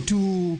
to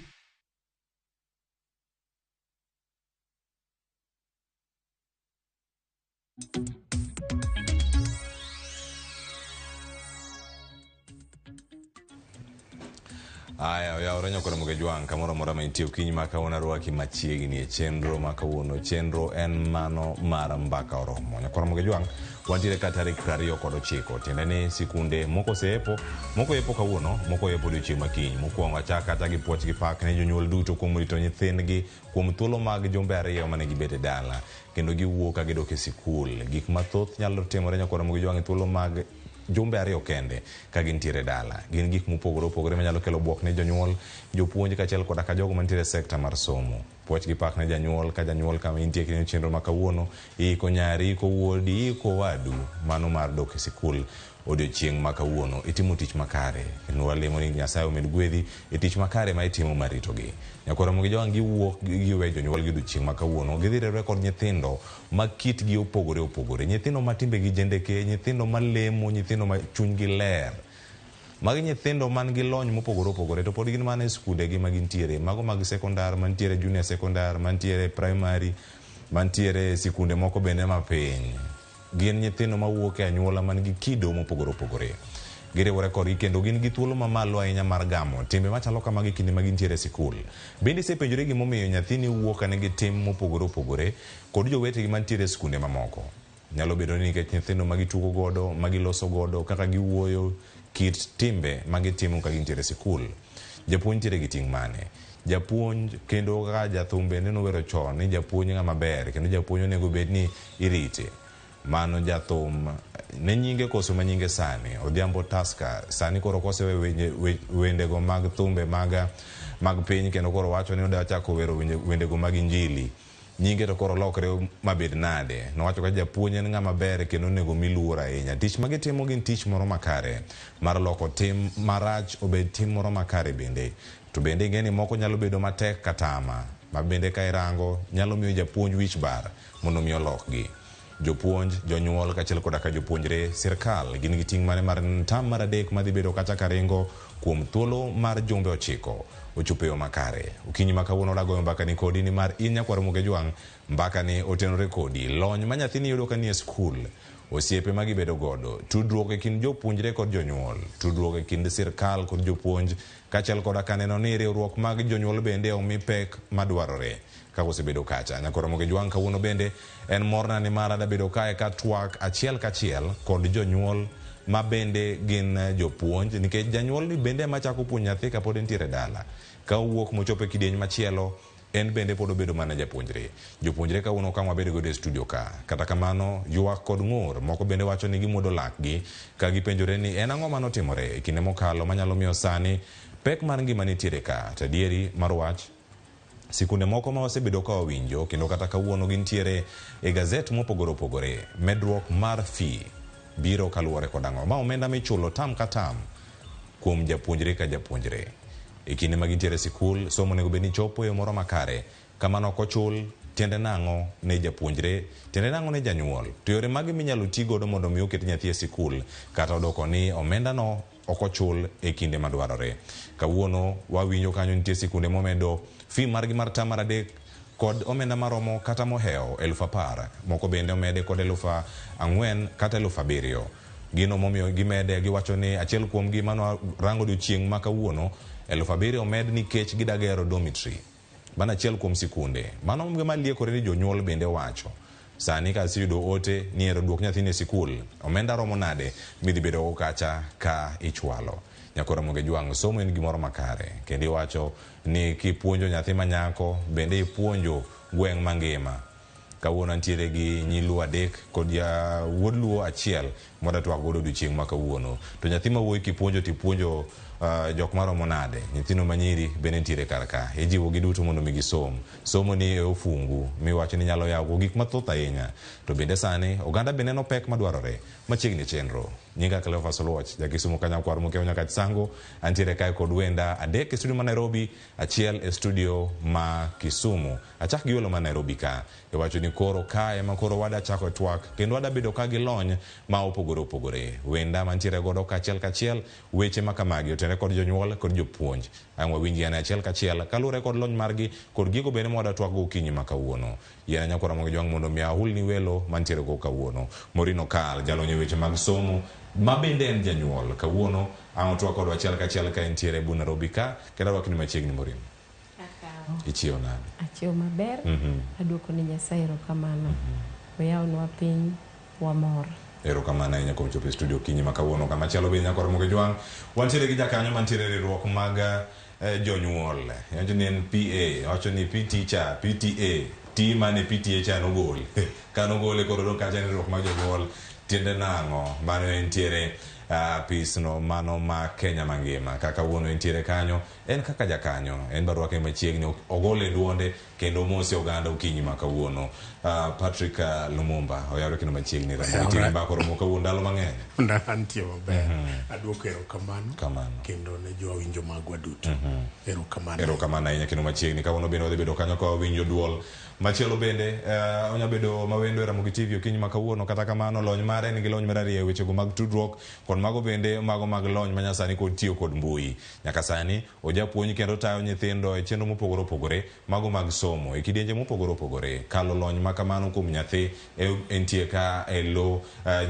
Aya ya orenyo kora muge jwang kamoro mora ma intie okinyi maka ona rwaki machiegni e chenro maka uono chenro en mano mar mbaka oromo nyakora muge jwang wantiere ka tarik 29 tiende ni sikunde moko sepo moko yepo kawuono moko yepo odiochieng' makiny mokwongo achak kata gi puoch gi pak ne jonyuol duto kuom rito nyithindgi kuom thuolo mag jumbe ariyo mane gibet e dala kendo giwuok ka gidok e sikul gik mathoth nyalo timore nyakora muge jwang e thuolo mag jumbe ariyo kende ka gintiere dala gin gik mopogore opogore manyalo kelo buok ne jonyuol jopuonj kaachiel koda ka jogo mantiere sekta mar somo puoch gi pak ne janyuol ka janyuol kama intie kendo chenro ma kawuono iko nyari iko wuodi iko wadu mano mar dok e sikul odiochieng' ma kawuono itimo tich makare kendo walemo ni Nyasaye omed gwedhi e tich makare ma itimo mar ritogi nyakora mugi jowang giwuok giwe jonyuol gi odiochieng' ma kawuono gidhirere kod nyithindo ma kitgi opogore opogore nyithindo ma timbegi jendeke nyithindo ma lemo nyithindo ma chunygi ler magi nyithindo man gi lony mopogore opogore to pod gin mana e skundegi ma gintiere mago mag sekondar mantiere junior sekondar mantiere primary mantiere sikunde moko bende mapiny gin nyithindo mawuok e anyuola man gi kido mopogore opogore giriwore kodgi kendo gin gi thuolo mamalo ahinya mar gamo timbe machalo kamagi kinde ma gintiere e sikul bende isepenjore gimomiyo nyathini wuok ane gi tim mopogore opogore kod jowetegi mantiere e skunde mamoko nyalo bedo ni nikech nyithindo ma gitugo godo ma giloso godo kaka giwuoyo kit timbe ma gitimo ka gintiere e sikul japuonj nitiere gi ting' mane japuonj kendo kaka jathum bende nowero chon ni japuonj ng'ama ber kendo japuonj onego bed ni irite mano jathum ne nyinge koso ma nyinge sani Odhiambo Taska sani koro kosewe wendego mag thumbe mag piny kendo koro wacho ni odwa chako wero wendego mag injili nyinge to koro lokre mabed nade nowacho ka japuonj en ng'ama ber kendo onego mi luor ahinya tich ma gitimo gin tich moro makare mar loko tim marach obed tim moro makare bende to bende ing'e ni moko nyalo bedo matek katama ma bende ka irango nyalo miyo japuonj wich bar mondo mi olokgi jopuonj jonyuol kaachiel koda ka jopuonjre sirkal gin gi ting' mane mar tam mar adek madhi bedo kata karingo kuom thuolo mar jumbe 9 ochopo yo makare okinyi ma kawuono dagoyo mbaka ni kodi ni mar in nyakwar muge jwang' mbaka ni otenore kodi lony ma nyathini yudo ka ni e skul osiepe ma gibedo godo tudruok e kind jopuonjre kod jonyuol tudruok e kind sirkal kod jopuonj kaachiel koda ka neno ni riwruok mag jonyuol bende omi pek madwarore ka osebedo kacha nyakora muge jwang' kawuono bende en morna ni mara da bedo kae ka twak achiel kachiel kod jonyuol ma bende gin jopuonj nikech janyuol ni bende machako puonj nyathi kapod entiere dala ka owuok mochopo e kidieny machielo en bende pod obedo mana japuonjre jopuonjre kawuono ka wabedo godo e studio ka kata kamano ywak kod ng'ur moko bende wacho ni gimuodo lakgi ka gipenjore ni en ang'o manotimore e kinde mokalo manyalo miyo sani pek mar ngima nitiere ka tadieri mar wach sikunde moko ma wasebedo ka wawinjo kendo kata kawuono gintiere e gazet mopogore opogore medruok mar fee biro kaluwore kod ang'o ma omenda michulo tam ka tam kuom japuonjre ka japuonjre e kinde ma gintiere e sikul somo onego bed ni chopo e moro makare kamano ok ochul tiende nang'o ne japuonjre tiende nang'o ne janyuol to yore magi minyalo ti godo mondo mi oket nyathi e sikul kata odoko ni omenda no ok ochul e kinde madwarore kawuono wawinjo kanyo nitie sikunde momedo fee margi mar tam mar adek kod omenda maromo kata mohewo 10,000 moko bende omede kod 4,000 kata 7,000 gino momiyo gimede giwacho ni achiel kuom gi mano rango odiochieng' ma kawuono 7,000 omed nikech gidagero dormitory bana achiel kuom sikunde mano gima liekore ni jonyuol bende wacho sani ka aseyudo ote ni ero duok nyathini e sikul omenda romo nade midhi bedo kacha ka ichwalo nyakora muge jwang' somo en gimoro makare kendo iwacho ni kipuonjo nyathi manyako bende ipuonjo gweng' mangima kawuono ntiere gi nyiluo 3 kod wuod luo 1 moda twak godo odiochieng' ma kawuono to nyathi ma wuoyi kipuonjo tipuonjo jok maromo nade nyithindo manyiri bende ntiere kar ka ijiwo gi duto mondo mi gisom somo ni e ofungu miwacho ni nyalo yawo gik mathoth ahinya to bende sani oganda bende no pek madwarore machiegni chenro nyinga Cleophas Oluoch jakisumu kanya kwar muke nyaka Sango antiere kai kod wenda adek e studio ma Nairobi, achiel e studio ma Kisumu. Achak gi welo ma Nairobi ka iwacho ni koro ka ema koro wada chako twak kendo wada bedo ka gi lony ma opogore wenda mantiere godo kachiel weche makamagi otene kod jonyuol kod jopuonj ang'wa winji ane achiel kachiel kalure kod lony margi kod gigo bende mwada twak go kinyi makawuono yana nyakora moge jwang mondo mi ahul ni welo mantiere go kawuono. Morino Kal jalonye weche mag somo ma bende en janyuol kawuono ang' twak kod achiel kachiel ka entiere bu Nairobi ka kendo rwak ni machiegni Morino. Ichio nade? Achio maber. Aduoko ni Nyasaye erokamano. Oyawnwa piny wamor. Erokamano ahinya kuom chopo e studio kinyi makawuono kama chalo be nyakora moge jwang wantiere gi jakanyo mantiere riwruok mag jonyuol. Yanjo ni en PA, wacho ni P-teacher, PTA, T mane PTA cha nogol. Kanogole koro do kacha ni riwruok mag jonyuol tiende nang'o mano entiere pisno mano ma Kenya mangima kaka wuono entiere kanyo en kaka jakanyo en barua ke machiegni ogole duonde kendo mose oganda ukinyi makawuono. Patrick Lumumba oyaro kendo machiegni ramiti ba koro mokawuono ndalo mang'eny antie maber. Aduoko erokamano kendo ne jo winjo magwa duto erokamano ahinya kendo machiegni kawuono bende wadhi bedo kanyo ka winjo duol machielo bende onya bedo mawendo Ramogi TV okinyi makawuono kata kamano lony mare nigi lony marariyo weche go mag tudruok kod mago bende mago mag lony manyasani kod tiyo kod mbui nyaka sani ojapuonj kendo tayo nyithindo e chenro mopogore mago mag somo e kidienje mopogore kalo lony makamano kuom nyathi entie ka e lo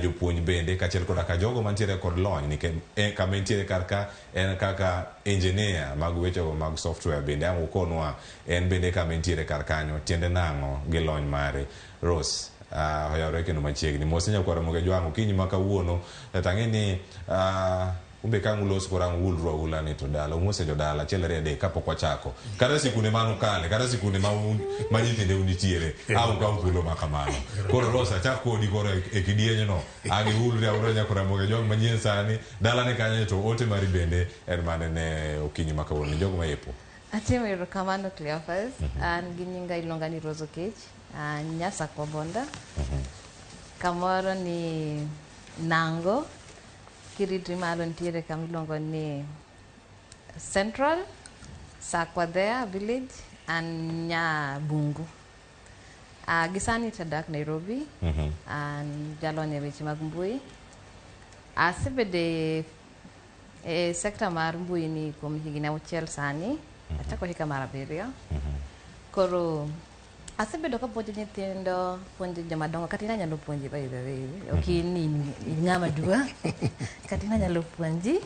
jopuonj bende kachiel kod ka jogo mantiere kod lony nikech kama entiere karka en kaka engineer mag weche mag software bende ang' ukonwa en bende kama entiere karkanyo tiende nang'o gi lony mare. Rose oyawre kendo machiegni mose nyakwara moge jwang' okinyi makawuono tang'e ni umbe kang' ulos korang' ulru aula ni to dala umose jodala achiel ariyo adek kapok wachako kata sikunde mano kale kata sikunde ma nyithinde unitiere au ka uthuolo makamano koro Rose achak kodi koro e kidienjno agi ulri aula nyakwara moge jwang' manyien sani dala ne kanyo to ote mari bende en mane ne okinyi makawuono jogo mayepo. Atimo erokamano Cleophas, an gi nyinga iluonga ni Rose Okech, Nyasakwa Bonda. Kamoro ni Nango, kiritri malo ntiere kama iluongo ni Central, Sakwa there village, and Nyabungu. Gisani tadak Nairobi, and jalonye weche mag mbui. Asebede sekta mar mbui ni kuom higni auchiel sani. Achako hika mar abiriyo. Koro asebedo ka puonjo nyithindo, puonjo jomadongo, kata inyalo puonji by the way. Okini ng'ama dua. Kata inyalo puonji.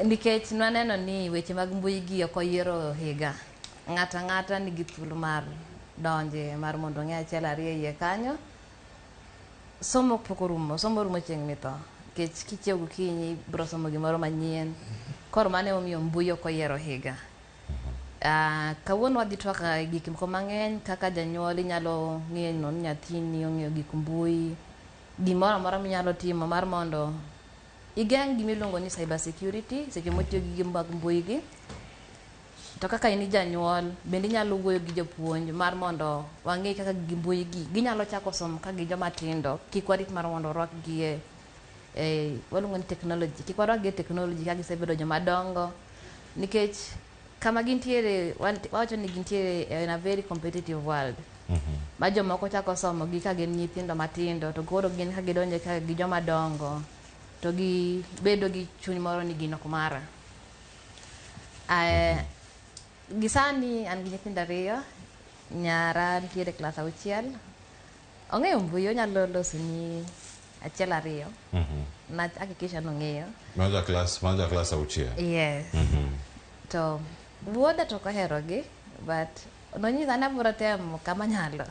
Nikech nwaneno ni weche mag mbui gi ok oyiero higa. Ng'ata nigi thuolo mar donje mar mondo ng'e achiel ariyo iye kanyo. Somo pok orumo, somo rumo chieng' mitho. Nikech kichiewo gokinyi biro somo gimoro manyien. Koro mane omiyo mbui ok oyiero higa. Kawuono wadhi twak gik moko mang'eny kaka janyuol inyalo ng'eyo ni nyathini ong'eyo gik mbui gimoro amora minyalo timo mar mondo igeng' gimiluongo ni cyber security seche motiyo gi mag mbui gi to kaka in janyuol bende inyalo wuoyo gi jopuonj mar mondo wang'e kaka gigi mbui gi ginyalo chako somo ka gi joma tindo kik warit mar mondo rwak gi waluongo ni technology kik warwak gi technology ka gisebedo jomadongo nikech kama gintiere wacho ni gintiere in a very competitive world. Ma jomoko chako somo gi ka gin nyithindo matindo to koro gin ka gidonje ka gi joma dongo to gi bedo gi chuny moro ni gin ok mara. Gisani an gi nyithindo ariyo, nyara nitiere klas 6. Ong'eyo mbui onyalo loso ni achiel ariyo. Na hakikisha nong'eyo. Maja klas 6. Yes. To wuoda to koherogi but nonyisa ni abiro temo kama nyalo.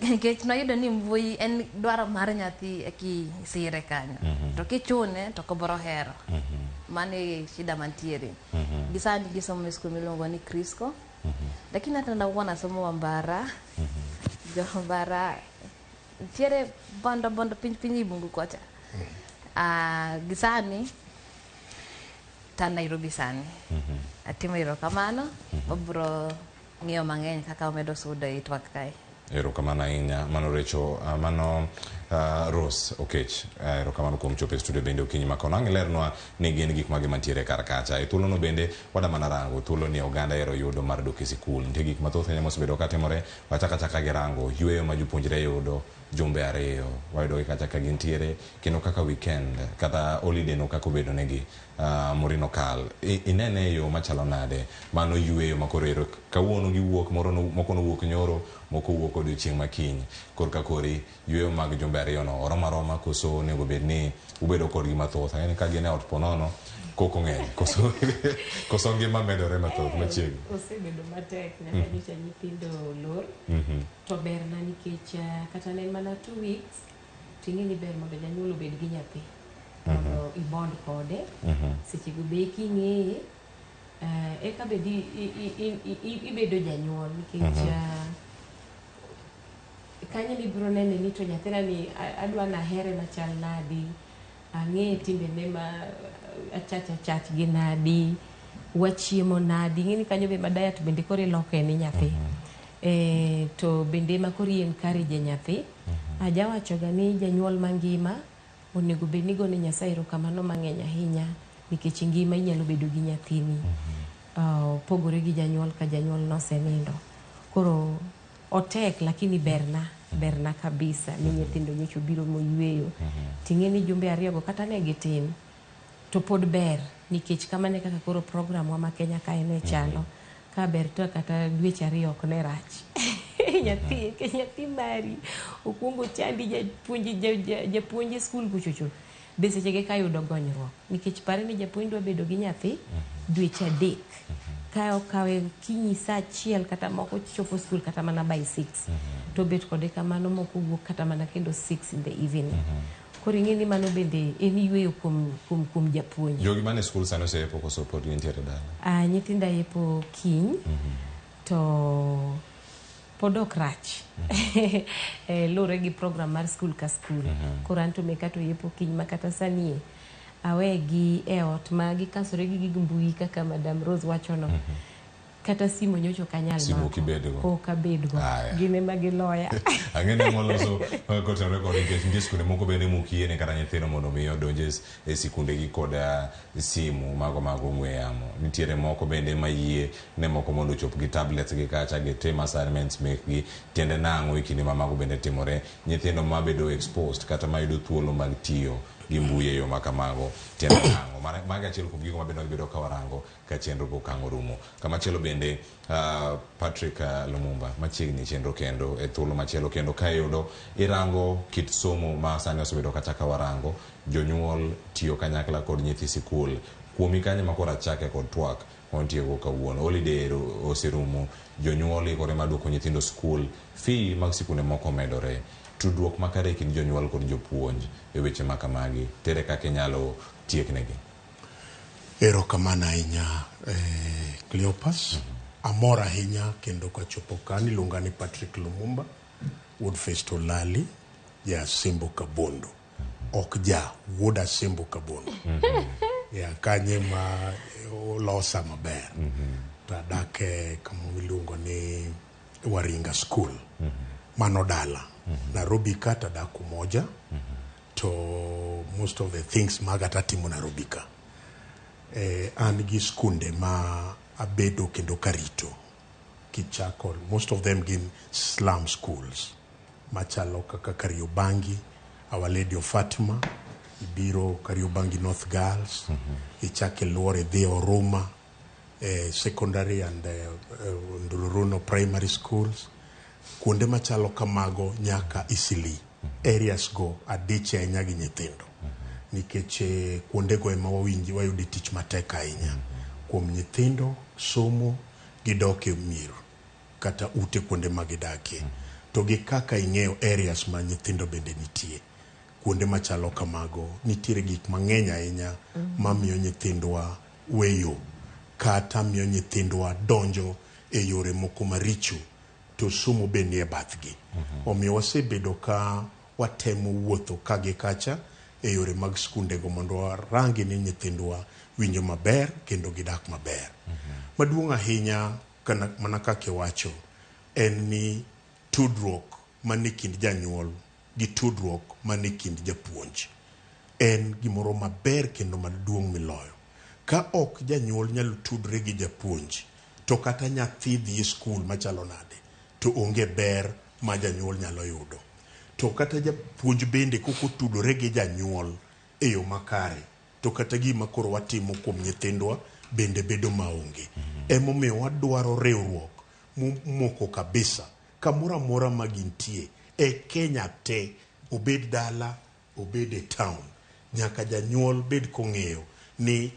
Nikech noyudo ni mbui en dwaro mar nyathi kisire kanyo. To kichune to kobro hero. Mane shida mantiere. Gisani gisomo e skul miluongo ni Crisco. Lakini hata nawuona somo Wambara. Jo Wambara tiere bondo piny Ibungu kocha. Gisani ta Nairobi sani. Atimo erokamano, obro ng'eyo mang'eny kaka omedo sudo e twak kae. Erokamano ahinya mano Recho mano Rose Okech erokamano kuom chopo e studio bende okinyi ma kono ang'ilernwa ni gin gik mage mantiere kar kacha e thuolono bende wada mana rango thuolo ni oganda ero yudo mar dok e sikul nitie gik mathoth ahinya mosebedo katimore wachaka gi rango yweyo ma jopuonjre yudo jumbe 2 wayudo gi kacha ka gintiere kendo kaka weekend kata holiday no kaka obedo negi morino kal inene e yo machalo nade mano yweyo makoro ero kawuono giwuok moko nowuok nyoro moko wuok odiochieng' makiny korka kori yweyo mag jumbe 2 no oroma roma koso onego bed ni ubedo kodgi mathoth ang'eni ka gin e ot ponono koko ng'eny koso ngima medore mathoth machiegni osebedo matek nyaka nyocha nyithindo lor to berna nikech kata ne mana 2 weeks ting'e ni ber mondo janyuol obed gi nyathi mondo ibond kode sechego be king'eye eka bedi ibedo janyuol nikech kanyo ni biro nene ni to nyathina ni adwa nahere machal nadi ang'e timbene ma achach gi nadi wachiemo nadi ng'eni kanyo be madaya to bende koro iloke ni nyathi to bende ma koro encourage nyathi ajawachoga ni janyuol mangima onego bed ni gone Nyasaye erokamano mang'eny ahinya nikech ngima inyalo bedo gi nyathini pogore gi janyuol ka janyuol nosenindo koro otek lakini berna kabisa ni nyithindo nyocha biro moyweyo ting'e ni jumbe 2 go kata ne gitin to pod ber nikech kamane kaka koro program wa ma Kenya kae ne chalo ka ber to kata dweche 2 ok ne rach nyathi mari okuongo chandi japuonj skul kuchocho be sechege ka yudo gonyruok nikech pare ni japuonj dwa bedo gi nyathi dweche 3 ka okawe kinyi saa 1 kata moko chopo skul kata mana by 6 to bet kode kamano moko wuok kata mana kendo 6 in the evening koro ing'eni mano bende en yweyo kuom japuonj jogi mane skul sano oseyepo koso pod gintiere dala nyithinda yepo kiny to pod ok rach lure gi program mar skul ka skul koro anto meka to yepo kiny makata sanie awegi e ot ma gikasore gi gig mbui kaka Madam Rose wachono kata simo nyocho kanyal simo kibedgo kabedgo gine magiloya ang'ene moloso kotenore kod nikech nitie skunde moko bende mokiene kata nyithindo mondo mi odonje e sikunde gi koda simu mago mag ong'we yamo nitiere moko bende mayie ne moko mondo ochop gi tablets gi kacha gitim assignments mekgi tiende nang'o e kinde ma mago bende timore nyithindo mabedo exposed kata mayudo thuolo mag tiyo gi mbui e yo makamago tiende nang'o magi achiel kuom gigo mabedo gibedo ka warango ka chenro go kango rumo kamachielo bende Patrick Lumumba machiegni chenro kendo e thuolo machielo kendo ka yudo irango kit somo ma sani osebedo kata ka warango jonyuol tiyo kanyakla kod nyithi sikul kuomi kanyo makoro achake kod twak montiego kawuono holiday oserumo jonyuol ikore maduoko nyithindo skul fee mag sikunde moko medore tudruok makare e kind jonyuol kod jopuonj e weche makamagi tere kaka inyalo tieknegi erokamano ahinya Cleopas amor ahinya kendo kachopo kan iluonga ni Patrick Lumumba wuod Festo Lali ja Simbo Kabondo ok wuod Simbo Kabondo ya kanye ma losa maber to adake kama iluongo ni Waringa School mano dala Nairobi kata daku moja to most of the things magata timo Nairobi ka an gi skunde ma abedo kendo karito kichako most of them gin slum schools machalo kaka Kariobangi Our Lady of Fatima ibiro Kariobangi North Girls ichake Luore dhi Oruma secondary and Nduluruno primary schools kuonde machalo kamago nyaka Isili areas go adiche ahinya gi nyithindo nikech kuonde go ema wayudi tich matek ahinya kuom nyithindo somo gidok e mier kata ute kuonde magidakie to gi kaka ing'eyo areas ma nyithindo bende nitie kuonde machalo kamago nitiere gik mang'eny ahinya mamiyo nyithindwa weyo kata miyo nyithindwa donjo e yore moko maricho to somo bende e bathgi omiyo wasebedo ka watemo wuotho kagi kacha e yore mag skunde go mondo warangi ni nyithindwa winjo maber kendo gidak maber maduong' ahinya mana kaka wacho en ni tudruok manie kind janyuol gi tudruok manie kind japuonj en gimoro maber kendo maduong' miloyo. Ka ok janyuol nyalo tudre gi japuonj, to kata nyathi dhi skul machalo nade, to onge ber ma janyuol nyalo yudo. To kata japuonj bende koko tudore gi janyuol e yo makare, to kata gima koro watimo kuom nyithindwa bende bedo maonge. Emomiyo wadwaro riwruok moko kabisa kamoro amora ma gintie e Kenya te, obed dala, obed e town, nyaka janyuol bed kong'eyo ni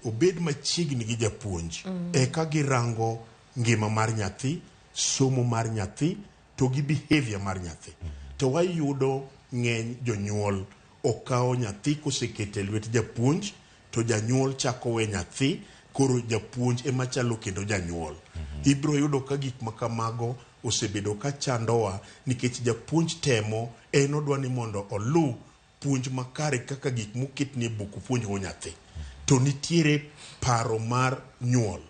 obed machiegni gi japuonj eka girango ngima mar nyathi, somo mar nyathi, to gi behavior mar nyathi. To wayudo ng'eny jonyuol okawo nyathi kosekete lwet japuonj, to janyuol chako we nyathi, koro japuonj ema chalo kendo janyuol. Ibro yudo ka gik makamago osebedo ka chandowa nikech japuonj temo, en odwa ni mondo olu puonj makare kaka gik moketni e buk puonj go nyathi. To nitiere paro mar nyuol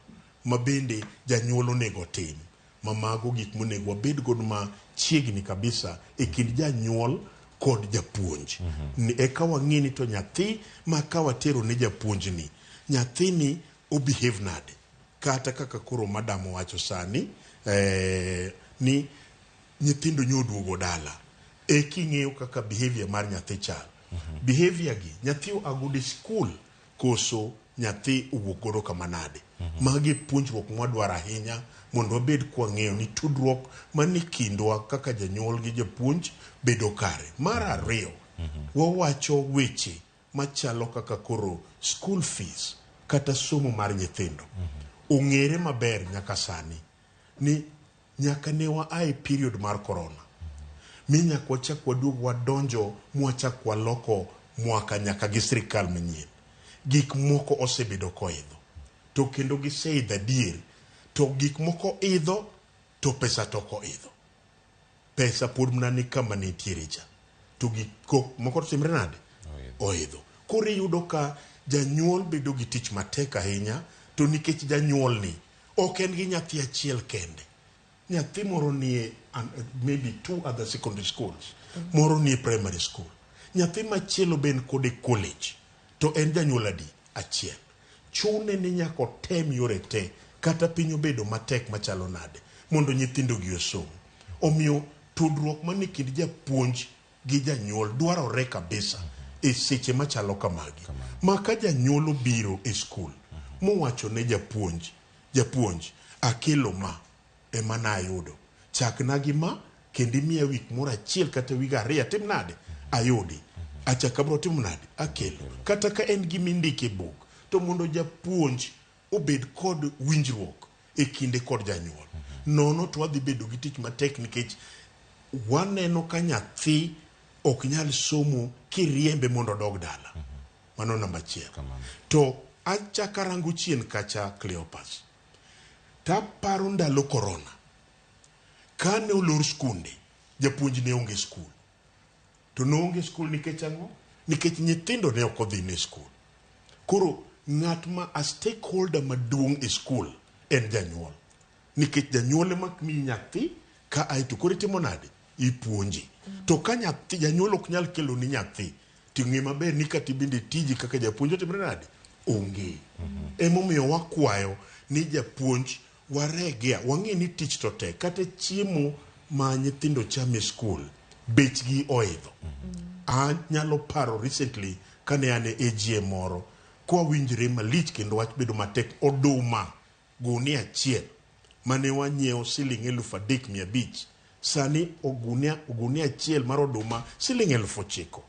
ma bende janyuol onego tim, mamago gik monego wabed godo machiegni kabisa e kind janyuol kod japuonj. Eka wang'e ni to nyathi ma ka watero ne japuonj ni, nyathini o behave nade. Kata kaka koro madam wacho sani, ni nyithindo nyoduogo dala, king'eyo kaka behavior mar nyathi chal. Behavior gi, nyathi agudi skul koso nyathi owuok godo kama nade. Magi puonjruok mwadwaro ahinya mondo wabed kwa ng'eyo ni tudruok mani kindwa kaka janyuol gi japuonj bedo kare. Mar ariyo, wawacho weche machalo kaka koro school fees kata somo mar nyithindo. Ong'ere maber nyaka sani ni nyaka ne waae period mar corona, mi nyaka wachak waduog wadonjo mwachak waloko mwaka nyaka gi sirikal manyien. Gik moko osebedo koidho, to kendo giseidho adier, to gik moko idho to pesa toko idho. Pesa pod mna ni kama nitiere cha, to gik moko timre nade oidho. Koro yudo ka janyuol bedo gi tich matek ahinya, to nikech janyuol ni ok en gi nyathi achiel kende. Nyathi moro nie maybe 2 other secondary schools, moro nie primary school, nyathi machielo ben kode college, to en janyuol adi achiel. Chune ni nyaka tem yore te, kata piny obedo matek machalo nade, mondo nyithindo gi osom. Omiyo tudruok mani kind japuonj gi janyuol dwarore kabisa e seche machalo kamagi. Maka janyuol obiro e skul mowacho ne japuonj akelo ma ema nayudo, chakna gi ma kendo imiya wik moro achiel kata wik ariyo, tim nade ayudi, achaka bro timo nade akelo. Kata ka en gima indiko e buk, to mondo japuonj obed kod winjruok e kinde kod janyuol. Nono to wadhi bedo gi tich matek, nikech waneno ka nyathi ok nyal somo kiriembe mondo odog dala. Mano namba achiel. To achaka rango chien kacha Cleopas, taparo ndalo corona, kane olor skunde, japuonj ne onge skul. To noonge skul nikech ang'o? Nikech nyithindo ne ok odhi ne skul. Koro ng'at ma a stakeholder maduong' e skul en janyuol, nikech janyuol ema miyi nyathi ka aito koro itimo nade, ipuonji. To ka nyathi janyuol ok nyal kelo ni nyathi, ting'e maber ni kati bende tiji kaka japuonj otimre nade onge. Emomiyo wakwayo ni japuonj waregea, wang'e ni tich to tek, kata chiemo ma nyithindo chame skul bechgi oidho. Anyalo paro recently kane ane AGM moro, kwa winjre malich kendo wach bedo matek, oduma gunia achiel mane wanyiewo siling 3,500, sani ogunia achiel mar oduma siling 9,000.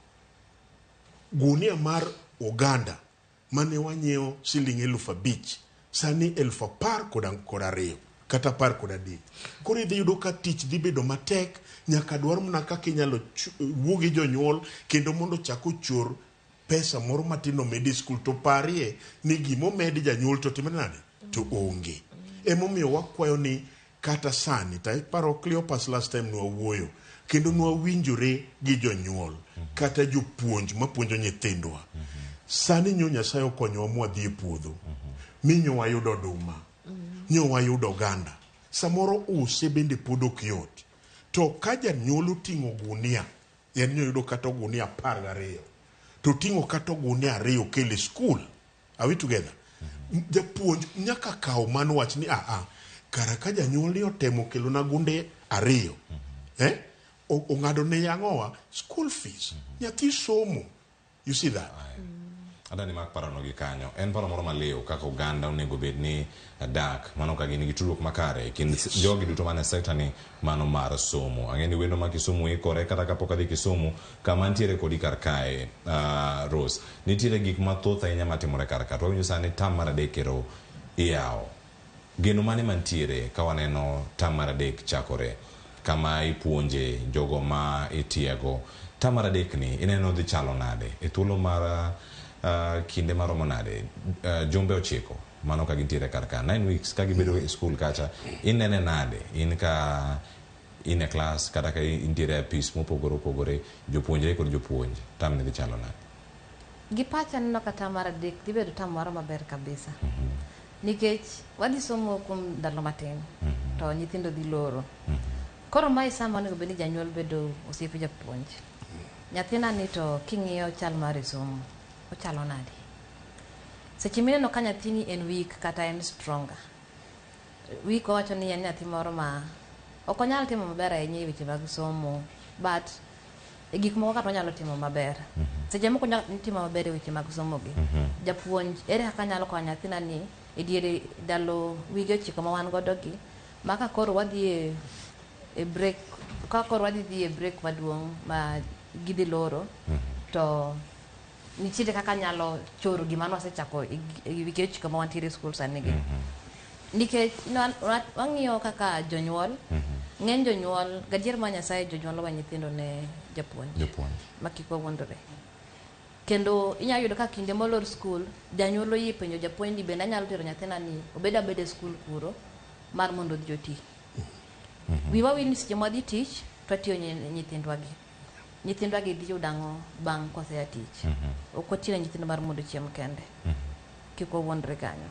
Gunia mar oganda mane wanyiewo siling 5,000, sani 10,012 kata 13. Koro idhi yudo ka tich dhi bedo matek, nyaka dwar mna kaka inyalo wuo gi jonyuol kendo mondo chako chor pesa moro matino medi skul. To parie ni gimo medi janyuol to timre nade to onge. Emomiyo wakwayo ni kata sani, ta paro Cleopas last time nwawuoyo kendo nwawinjore gi jonyuol kata jopuonj mapuonjo nyithindwa. Sani nyo Nyasaye okonyowa mwadhi e puodho, minyo wayudo oduma, nyo wayudo oganda, samoro use bende pod ok yot. to ka janyuol oting'o gunia, en yudo kata gunia 12 to ting'o kata gunia 2 kele skul. Are we together? Japuonj nyaka kaw mano wach ni kara ka janyuol ni otemo kelo na gunde 2 ong'ado ne yang'owa school fees, nyathi somo. You see that? Adani mak parano gi kanyo. En paro moro maleo kaka Uganda onego bed ni dak mano ka gini gi tudruok makare kind jogi duto mane sekta ni mano mar somo. Ang'eni wendo ma Kisumu ikore kata kapok adhi Kisumu kama ntiere kodi kar kae Rose. Nitiere gik mathoth ahinya matimore kar ka. To winjo sani tam mar 3 ero iyawo. Geno mane mantiere ka waneno tam mar 3 chakore kama ipuonje jogo ma itiego. Tam mar 3 ni ineno dhi chalo nade e thuolo mar kinde maromo nade jumbe 9 mano ka gintiere kar ka 9 weeks ka gibedo e school kacha inene nade in ka in e class kata ka intiere a piece mopogore jopuonjre kod jopuonj tam ne dhi chalo nade gi pacha neno ka tam mar 3 dhi bedo tam moro maber kabisa nikech wadhi somo kuom ndalo matin to nyithindo dhi loro koro mai sama onego bed ni janyuol bedo osiepe japuonj nyathina ni to king'iyo chal mar somo ochalo nade seche mineno ka nyathini en weak kata en stronger weak owacho ni en nyathi moro ma ok onyal timo maber ahinya e weche mag somo but e gik moko kata onyalo timo maber seche moko onyalo timo maber e weche mag somo gi japuonj ere kaka nyalo konyo nyathina ni e diere ndalo wige 9 ma wan godo gi maka koro wadhi e break ka koro wadhi e break maduong' ma gidhi loro to nichire kaka nyalo choro gima nosechako e wige 9 ma wantiere school sani gi nikech wang'iyo kaka jonyuol ng'eny jonyuol gadier ma Nyasaye jonyuol wa nyithindo ne japuonj ma kik wawuondore kendo inyalo yudo ka kinde molor school janyuol oyie penjo japuonj ni bende anyalo tero nyathina ni obeda bede school kuro mar mondo odhi oti wiwa wil ni seche mwadhi tich twatiyo nyithindwa gi dhi yudo ang'o bang' kosea tich ok otiyo nyithindo mar mondo chiem kende kik wawuondre kanyo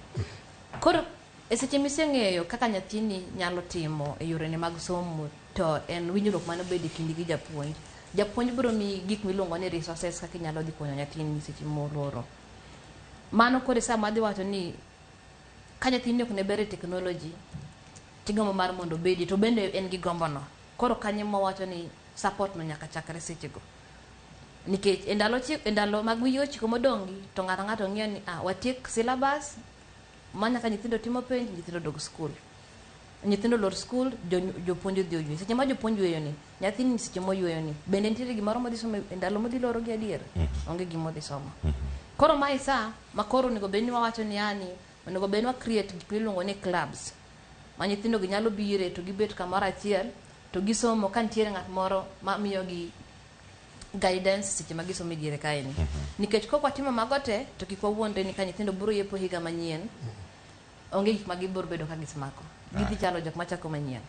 koro e seche miseng'eyo kaka nyathini nyalo timo e yorene mag somo to en winjruok mane bedo e kindi gi japuonj biro mi gik miluongo ni resources kaka inyalo dhi konyo nyathini seche moloro mano koro sama adhi wacho ni ka nyathini ok ne ber e technology tigombo mar mondo bedi to bende en gi gombono koro kanyo mawacho ni support no nyaka chakre sechego nikech e ndalo mag wige 9 modong'i to ng'ato ng'iyo ni watiek syllabus manya ka nyithindo timo penj nyithindo dog school nyithindo lor school jopuonj dhi oywe seche ma jopuonj yueyo ni nyathini seche moyueyo ni bende nitiere gimoro modhi somo e ndalo modhi loro gi adier onge gimodhi somo koro mai sa ma koro onego bed ni wawacho ni onego bed ni wa create gik miluongo ni clubs ma nyithindo gi nyalo bire to gibet kamoro achiel to gisomo ka nitiere ng'at moro ma miyo gi guidance seche ma gisomo e diere kaeni nikech kok watimo mago te to kik wawuondre ni ka nyithindo biro yepo higa manyien onge gik ma gibiro bedo ka gisemako gidhi chalo jok machako manyien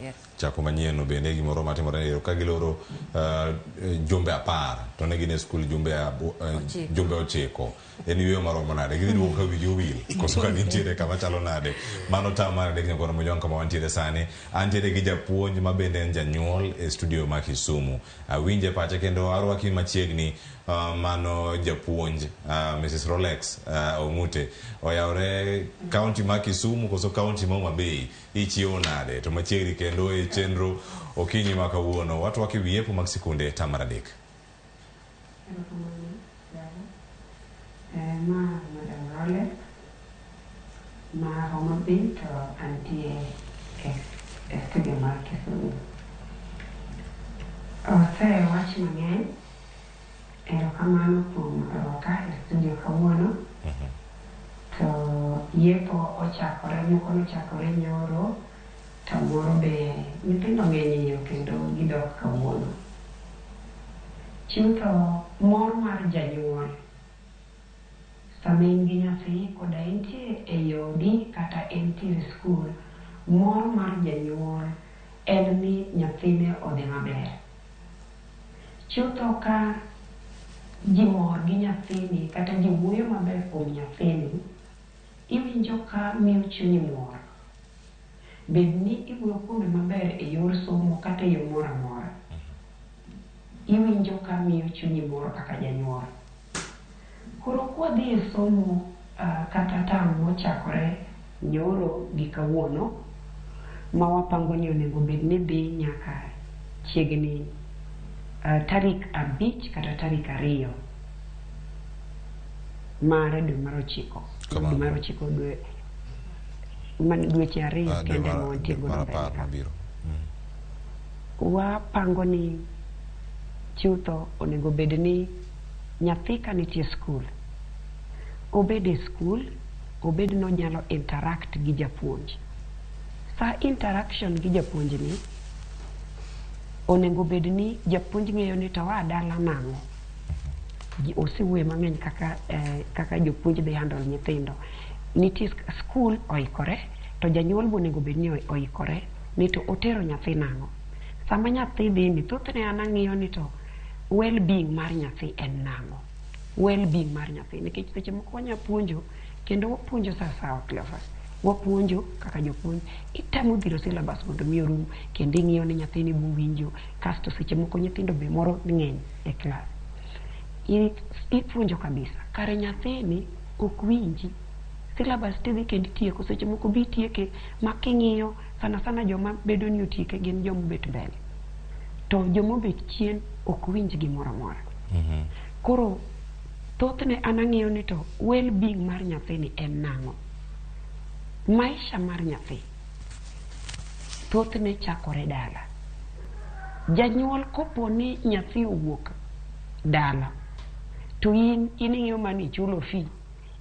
yes chako manyien bende gimoro matimore ka giloro jumbe 10 to ne gin e skul jumbe 9 en yueyo maromo nade gidhi duogo ka wigi owil koso ka gintiere kama chalo nade mano tam mar 3 nyakoro mojon kama wantiere sani antiere gi japuonj ma bende en janyuol e studio ma Kisumu awinje pache kendo arwaki machiegni mano japuonj Mrs. Rolex Ong'ute oyawre county ma Kisumu koso county ma Homa Bay ichiewo nade to machiegni kendo e chenro okinyi ma kawuono watu waki wiepo mag sikunde tam mar 3 ma Madam Rolex ma Homa Bay to antie e studio mar Kisumu wach mang'eny erokamano kuom rwaka e studio kawuono to yepo ochakore moko nochakore nyoro to moro be nyithindo ng'eny iyo kendo gidok kawuono chutho mor mar janyuol sama in gi nyathi koda entie e yodi kata entie skul mor mar janyuol en ni nyathine odhi maber chutho ka ji mor gi nyathini kata ji wuoyo maber kuom nyathini iwinjo ka miyo chunyi mor bed ni ibiro kuome maber e yor somo kata e yo moro amora. Iwinjo ka miyo chunyi moro kaka janyuol. Koro kwadhi e somo kata tam mochakore nyoro gi kawuono, ma wapango ni onego bed ni dhi nyaka chiegni tarik 5 kata tarik 2 mar dwe mar 9. Dwe mar 9 dweche 2 kende montie godo mbele. Wapango ni chutho onego bed ni nyathi ka nitie skul, obed e skul, obed no nyalo interact gi japuonj. Sa interaction gi japuonj ni onego bed ni japuonj ng'eyo ni to wa dala nang'o. Osiwe mang'eny kaka jopuonj dhi handle nyithindo. Nitie skul oikore, to janyuol bonego bed ni oikore ni to otero nyathi nang'o. Sama nyathi dhi ni thothne an ang'iyo ni to well-being mar nyathi en nang'o. Well-being mar nyathi nikech seche moko wanya puonjo kendo wapuonjo sawa Cleophas. Wapuonjo kaka jopuonj itemo dhiro syllabus mondo mi orum kendo ing'iyo ni nyathini buwinjo, kasto seche moko nyithindo be moro ng'eny e klas. Ipuonjo kabisa kare nyathini ok winji syllabus tidhi kendo tieko, seche moko bi tieke ma king'iyo sana joma bedo ni otieke gin joma bet mbele, to joma bet chien ok winj gimoro amora. Koro thothne an ang'iyo ni to well-being mar nyathini en nang'o. Maisha mar nyathi thothne chakore dala. Janyuol kopo ni nyathi owuok dala to in ing'iyo mani ichulo fee,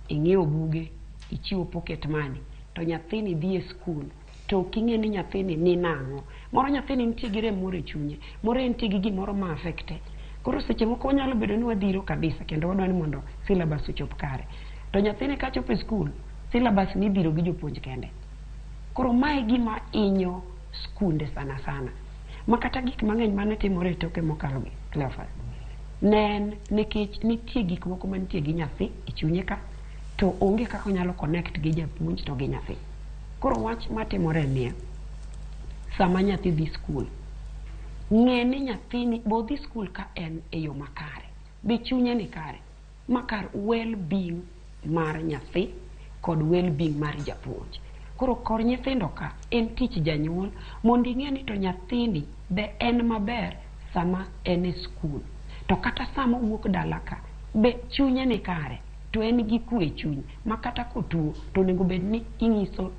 ing'iewo buge, ichiwo pocket money, to nyathini dhi e skul to king'e ni nyathini ni nang'o. Moro nyathini nitie gi rem moro e chunye, moro nitie gi gimoro ma affecte. Koro seche moko wanyalo bedo ni wadhiro kabisa kendo wadwa ni mondo syllabus ochop kare, to nyathini ka chopo e skul syllabus ni dhiro gi jopuonj kende. Koro mae gima inyo skunde sana ma kata gik mang'eny mane timore toke mokalo gi Cleophas nen nikech nitie gik moko manitie gi nyathi e chunye ka to onge kaka onyalo connect gi japuonj to gi nyathi. Koro wach matimore ni sama nyathi dhi skul, ng'e ni nyathini bodhi skul ka en e yo makare, be chunye ni kare, makar well-being mar nyathi kod well-being mar japuonj. Koro kor nyithindo ka en tich janyuol mondo ing'e ni to nyathini be en maber sama en e skul, to kata sama wuok dala ka be chunye ni kare, to en gi kwe chuny ma kata kotuo to onego bed ni ing'iso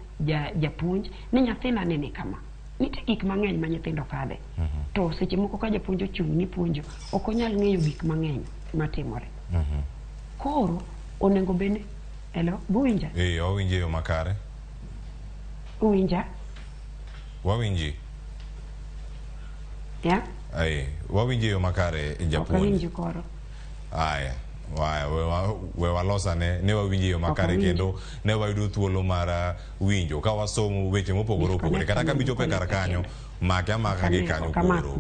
japuonj ni nyathina ni kama. Nitie gik mang'eny ma nyithindo kadhe, to seche moko ka japuonj ochung' ni puonjo ok onyal ng'eyo gik mang'eny matimore. Koro onego bed ni buwinja? Wawinji yo makare. Uwinja? Wawinji? Ya? Wawinji yo makare japuonj. Ok winji koro. Aya. We walosa ne wawinji yo makare kendo ne wayudo thuolo mar winjo ka wasomo weche mopogore opogore kata ka bichope kar kanyo make amaka gi kanyo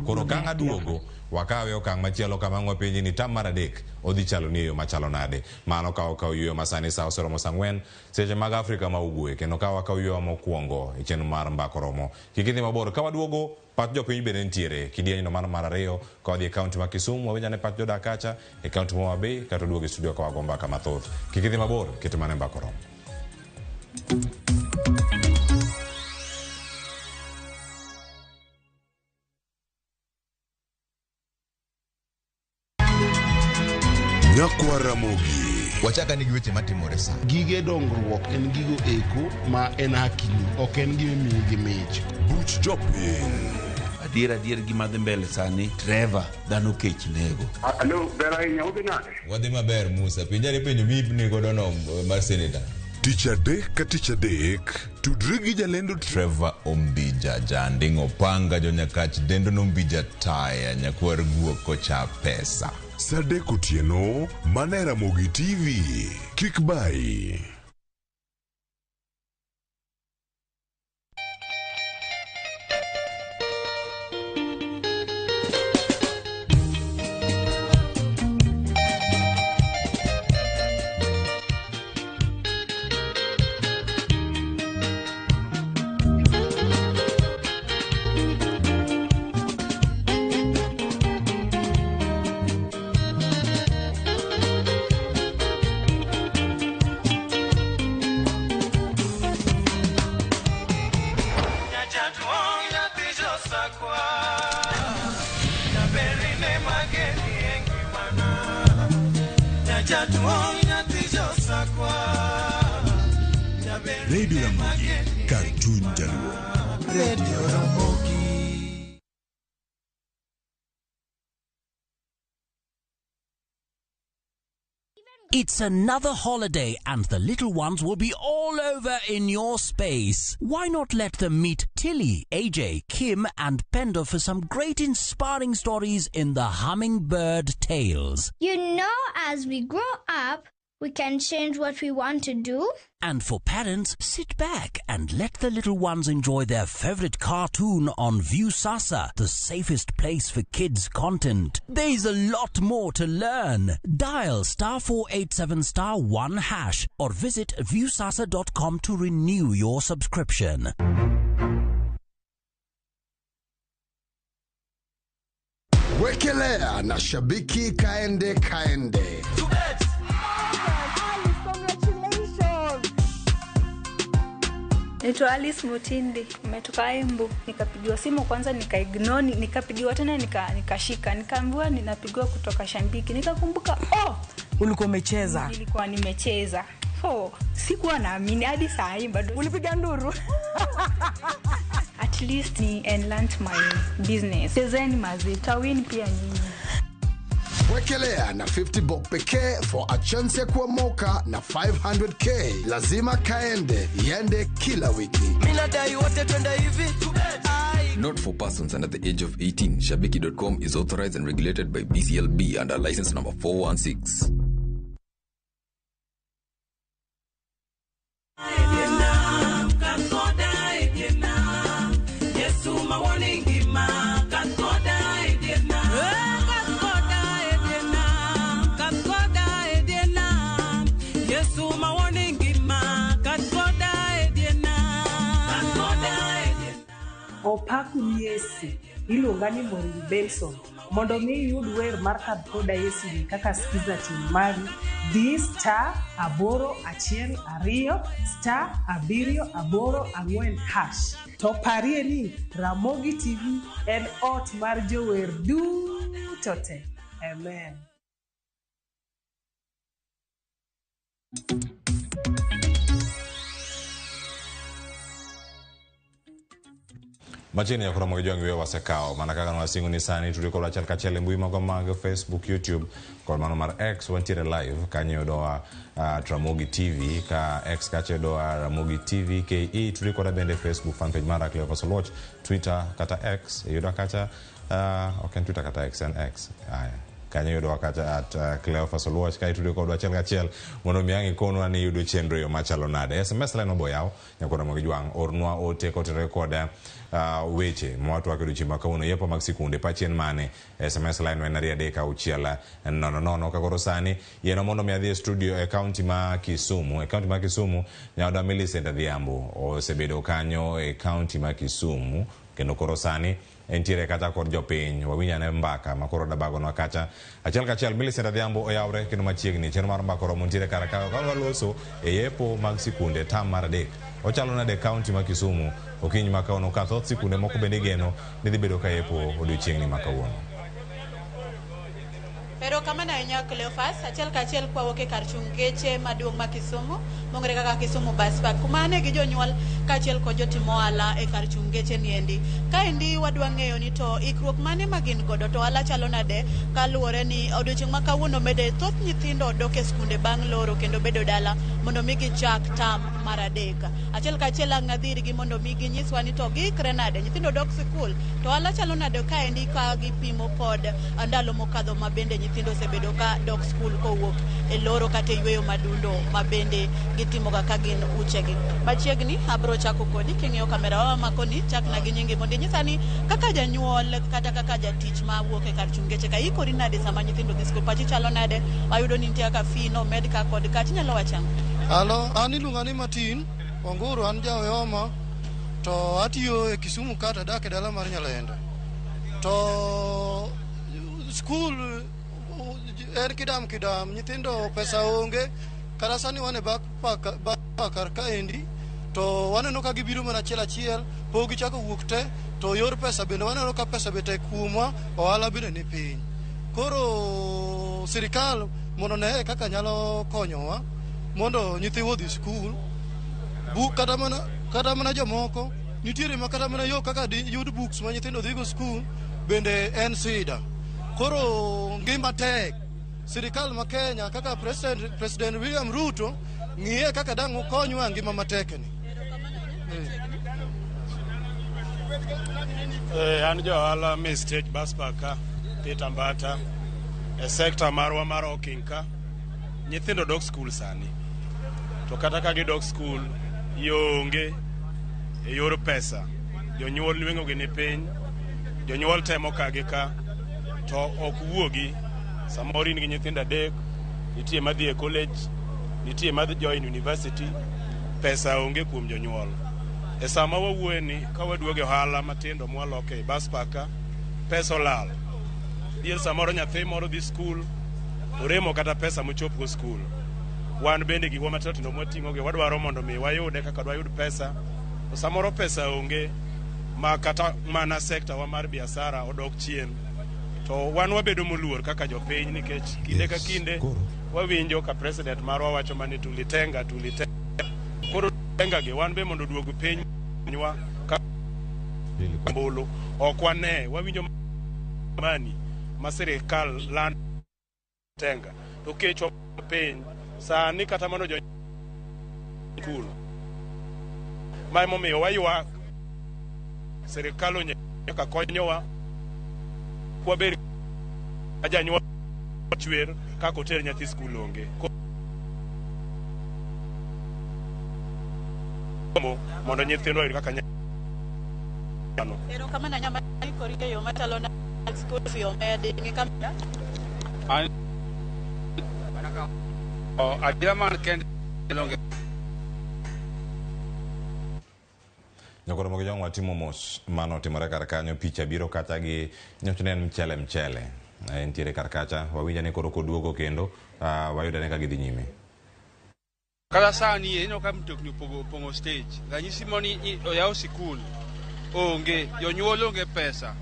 koro ka ng'aduogo wakawe okang' machielo kama ng'wapenji ni tam mar 3 odhi chalo ni yo machalo nade. Mano ka wakaw yueyo masani sa osoromo saa 4 seche mag Afrika ma ugwe, kendo ka wakaw yueyo mokwongo e chenro mar Mbako Romo. Kik idhi mabor, ka waduogo pat jopiny bende nitiere kidieny no mar 2 ka wadhi e kaunti ma Kisumu, wawinja ne pat jodak kacha e kaunti ma Homa Bay kata waduogo e studio ka wago mbaka mathoth. Kik idhi mabor, ket mana Mbako Romo. Ramogi. Wachaka nigi weche matimore sa. Gige dongruok en gigo eko ma en hakini, ok en gime miyi gi mich. Buch jopiny. Adier gima dhi mbele sani, Trevor dhano kech nego. Alo, ber ahinya, udhi nade? Wadhi maber Musa, pinjani penjo mipni godo no mar senator. Tich adek ka tich adek, tudri gi jalendo Trevor Ombija, janding opanga jo Nyakach dendo nombija taya nyakwar guok kocha pesa. Sadek otieno, mana Ramogi TV. Kik bai. Radio Ramogi, Cartoon Jaluo. Radio Ramogi. It's another holiday and the little ones will be all over in your space. Why not let them meet Tilly, AJ, Kim and Pendo for some great inspiring stories in the Hummingbird Tales. You know, as we grow up, we can change what we want to do. And for parents, sit back and let the little ones enjoy their favorite cartoon on Viusasa, the safest place for kids' content. There's a lot more to learn. Dial *487*1# or visit viusasa.com to renew your subscription. Wekelea na shabiki kaende. Naitwa Alice Mutindi, nimetoka Embu, nikapigiwa simu kwanza nikaignore, nikapigiwa tena nikashika, nikaambiwa ninapigiwa kutoka Shambiki. Nikakumbuka, ulikuwa umecheza. Nilikuwa nimecheza. Sikuwa naamini hadi saa hii bado. Ulipiga nduru. At least ni enlarge my business. Chezeni mazita win pia nyinyi. Wekelea na 50 bob pekee for a chance ya kuomoka na 500k. Lazima kaende, yende kila wiki. Minadai wote twenda hivi. Not for persons under the age of 18. Shabiki.com is authorized and regulated by BCLB under license number 416. Opaku Yesi, ilungani Moringi Benson. Mondo mi yud wer mar Koda Yesi ni kaka skiza timari di *822*784#. To parie ni Ramogi TV en ot mar jower duto te. Amen. Machini ya Ramogi Jwangi wewa wasekao. Manakaka na singu ni sani. Tuliko la chalka chele mbui magomaga Facebook, YouTube. Kwa mano mar X wantire live. Kanye udoa Ramogi TV. Ka X kache udoa Ramogi TV KE. Tuliko la bende Facebook fanpage mara Cleophas Watch. Twitter kata X. Yuda kacha Twitter kata X and X. Kanye yudo wakata at Cleophas Watch. Kai tuliko udoa chalka chele. Mono miyangi kono ni yudo chendro yo machalo nade. SMS line obo yao. Nyako Ramogi Jwang. Ornua ote kote rekoda. Weche mwatu wakidu chimaka uno yepo maksikunde pachien mane SMS line wenaria deka uchiala no kakorosani yeno mondo miadhie studio county ma Kisumu nyauda Millicent Adhiambo o sebedo kanyo county ma Kisumu kendo korosani entiere kata kod jopiny wawinyane mbaka makoro dabago no kacha achiel Millicent Adhiambo oyawre kendo machiegni cheno mar mbaka romo entiere karaka kalwaloso yepo maksikunde tam mar dek ochalo na de county ma Kisumu okinyi makauno ka thoth sikunde moko bende geno ni dhi bedo ka yepo odiochiengni makauno. Pero kamana inya Cleophas achiel kwa woke kar chungeche maduong' ma Kisumu mongre kaka Kisumu Bus Park kumane gi jonyuol kachiel ko jotimo ala e kar chungeche niendi ka endi wadwa ng'eyo ni to ikruok mane magin godo to ala chalo nade kaluwore ni odiochieng' ma kawuono mede thoth nyithindo dok e skunde bang' loro kendo bedo dala mondo mi gichak tam mar adek achiel ang'adhiri gi mondo mi ginyiswa ni to giikre nade nyithindo dok sikul to ala chalo nade ka endi ka gipimo kod ndalo mokadho mabende nyithindo sebedo ka dok skul kowuok e loro kata yweyo madundo mabende gitimo ka gin uchegi machiegni abro chako kodi king'eyo kamera wa makoni chakna gi nyingi mondo nyisani kaka janyuol kata kaka jatich ma wuok e kar chungeche ka ikori nade sama nyithindo dhi skul pachi chalo nade ayudo ni nitie ka fino medical kod kati nyalo wacham. Halo, ani lungani Martin Wanguru an jaweoma to atiyo e Kisumu kata dak e dala mar Nyalenda to skul kidam nyithindo pesa onge kara sani wane bakar ka endi to waneno ka gibiro mana achiel pogi chako wuok te to yor pesa bende waneno ka pesa bete kuma ohala bende ni piny koro sirikal mondo ne kaka nyalo konyowa mondo nyithiwa odhi skul. Kata mana jomoko nitiere ma kata mana yo kaka yud books ma nyithindo dhigo skul bende en sida. Koro ngima tek. Sirikal ma Kenya kaka President William Ruto ng'iye kaka dang' konywa ngima matekni. An jo ohala mi stage bus park Peter Mbata e sekta marwa mar Okinka. Nyithindo dok skul sani. To kata ka gidok skul onge e yor pesa. Jonyuol nweng'o gi ni piny. Jonyuol temo kagi ka to ok wuogi. Samoro in gi nyithindo adek, nitie madhi e college, nitie madhi join university, pesa onge kuom jonyuol. E sama wawuoye ni ka waduoge ohala matindo mwaloke e bus park, pesa olal. Diel samoro nyathi moro dhi skul, oremo kata pesa mochop go skul. Wan bende giwa matindo mwating'o ge wadwaro mondo mi wayude kaka dwayud pesa. To samoro pesa onge ma kata mana sekta wa mar biashara odok chien. To wan wabedo moluor kaka jopiny nikech kinde ka kinde wawinjo ka president marwa wacho mani tulitenga. Koro tenga ge wan be mondo duogo piny nywa ka bolo ok wane wawinjo mani ma sirikal land tenga to kecho piny sani kata mano jo cool mai momiyo waywa sirikal onyaka konyowa kwaber ajanywa chwer kako ter nyathi skul onge mondo nyithindo oyud kaka nyano. Ero kama na nyama korike yo matalo na school fee omedi ngi kamera. Adira man kende longe. Nyakoro mogo jong watimo mos mano timore kar kanyo picha biro kata gi nyochnen mchele entiere kar kacha wawinja ni koro koduogo kendo wayuda ne ka gidhi nyime. Kala sani ino ka mtokni pongo stage ranyisi moni oyaw sikul onge jonyuol onge pesa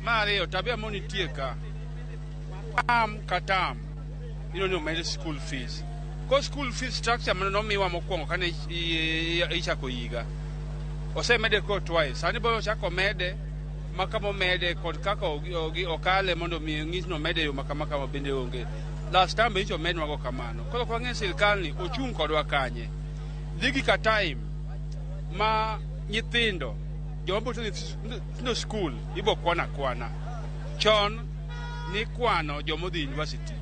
mare tabia moni tieka katam no med school fees ko school fees structure mano miwa mokwongo kane ichako yiga osemede ko twice sani bo chako mede makamo mede kod kaka okale mondo mi ng'is no mede yo makama bende onge. Last time icho med mago kamano. Koro kwa ng'e sirikal ni ochung' kodwa kanye. Digi ka time ma nyithindo jombo to no school ibo kwana. Chon ni kwano jomo dhi university.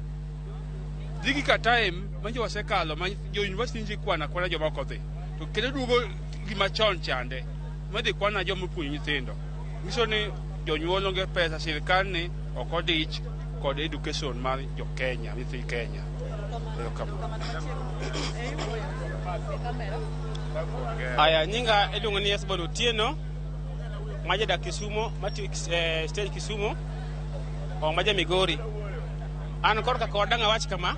Digi ka time ma jo wasekalo ma jo university nji kwana jomo kodhi. To kendo duogo gima chon chande. Ma dhi kwana jomo puonjo nyithindo. Miso ni jonyuol onge pesa sirikal ni okodich kod education mar jo Kenya, mithi Kenya. Aya nyinga iluongo ni Esbon Otieno maja Kisumu stage Kisumu o maja Migori. An korka kodanga wach kama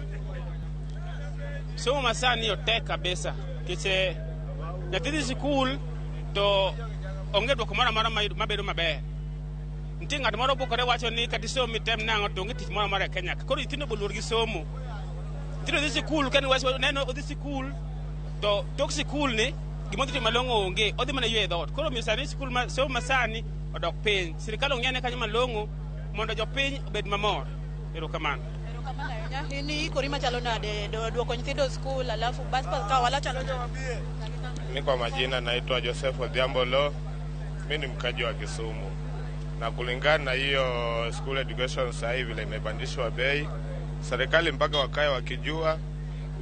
somo masani otek kabisa kiche nyathi sikul to onge dwoko mara mabedo maber. Nti ng'at moro bukore wacho ni kati somo mitem nang'o to onge tich moro mar Kenya. Koro nyithindo boluor gi somo. Nyithindo dhi sikul kani wacho neno odhi sikul to tok sikul ni gimodhi timo malong'o onge odhi mana ywe dhot. Koro miyo sani sikul somo masani odok piny. Sirikal ong'ene kanyo malong'o mondo jopiny obed mamor. Erokamano. Hini kori machalo nade duoko nyithindo skul alafu basi ka wala chalo Mimi kwa majina naitwa Joseph Odhiambo Lo. Mimi ni mkaji wa Kisumu. Na kulingana na hiyo school education sasa hivi vile imepandishwa bei, serikali mpaka wakae wakijua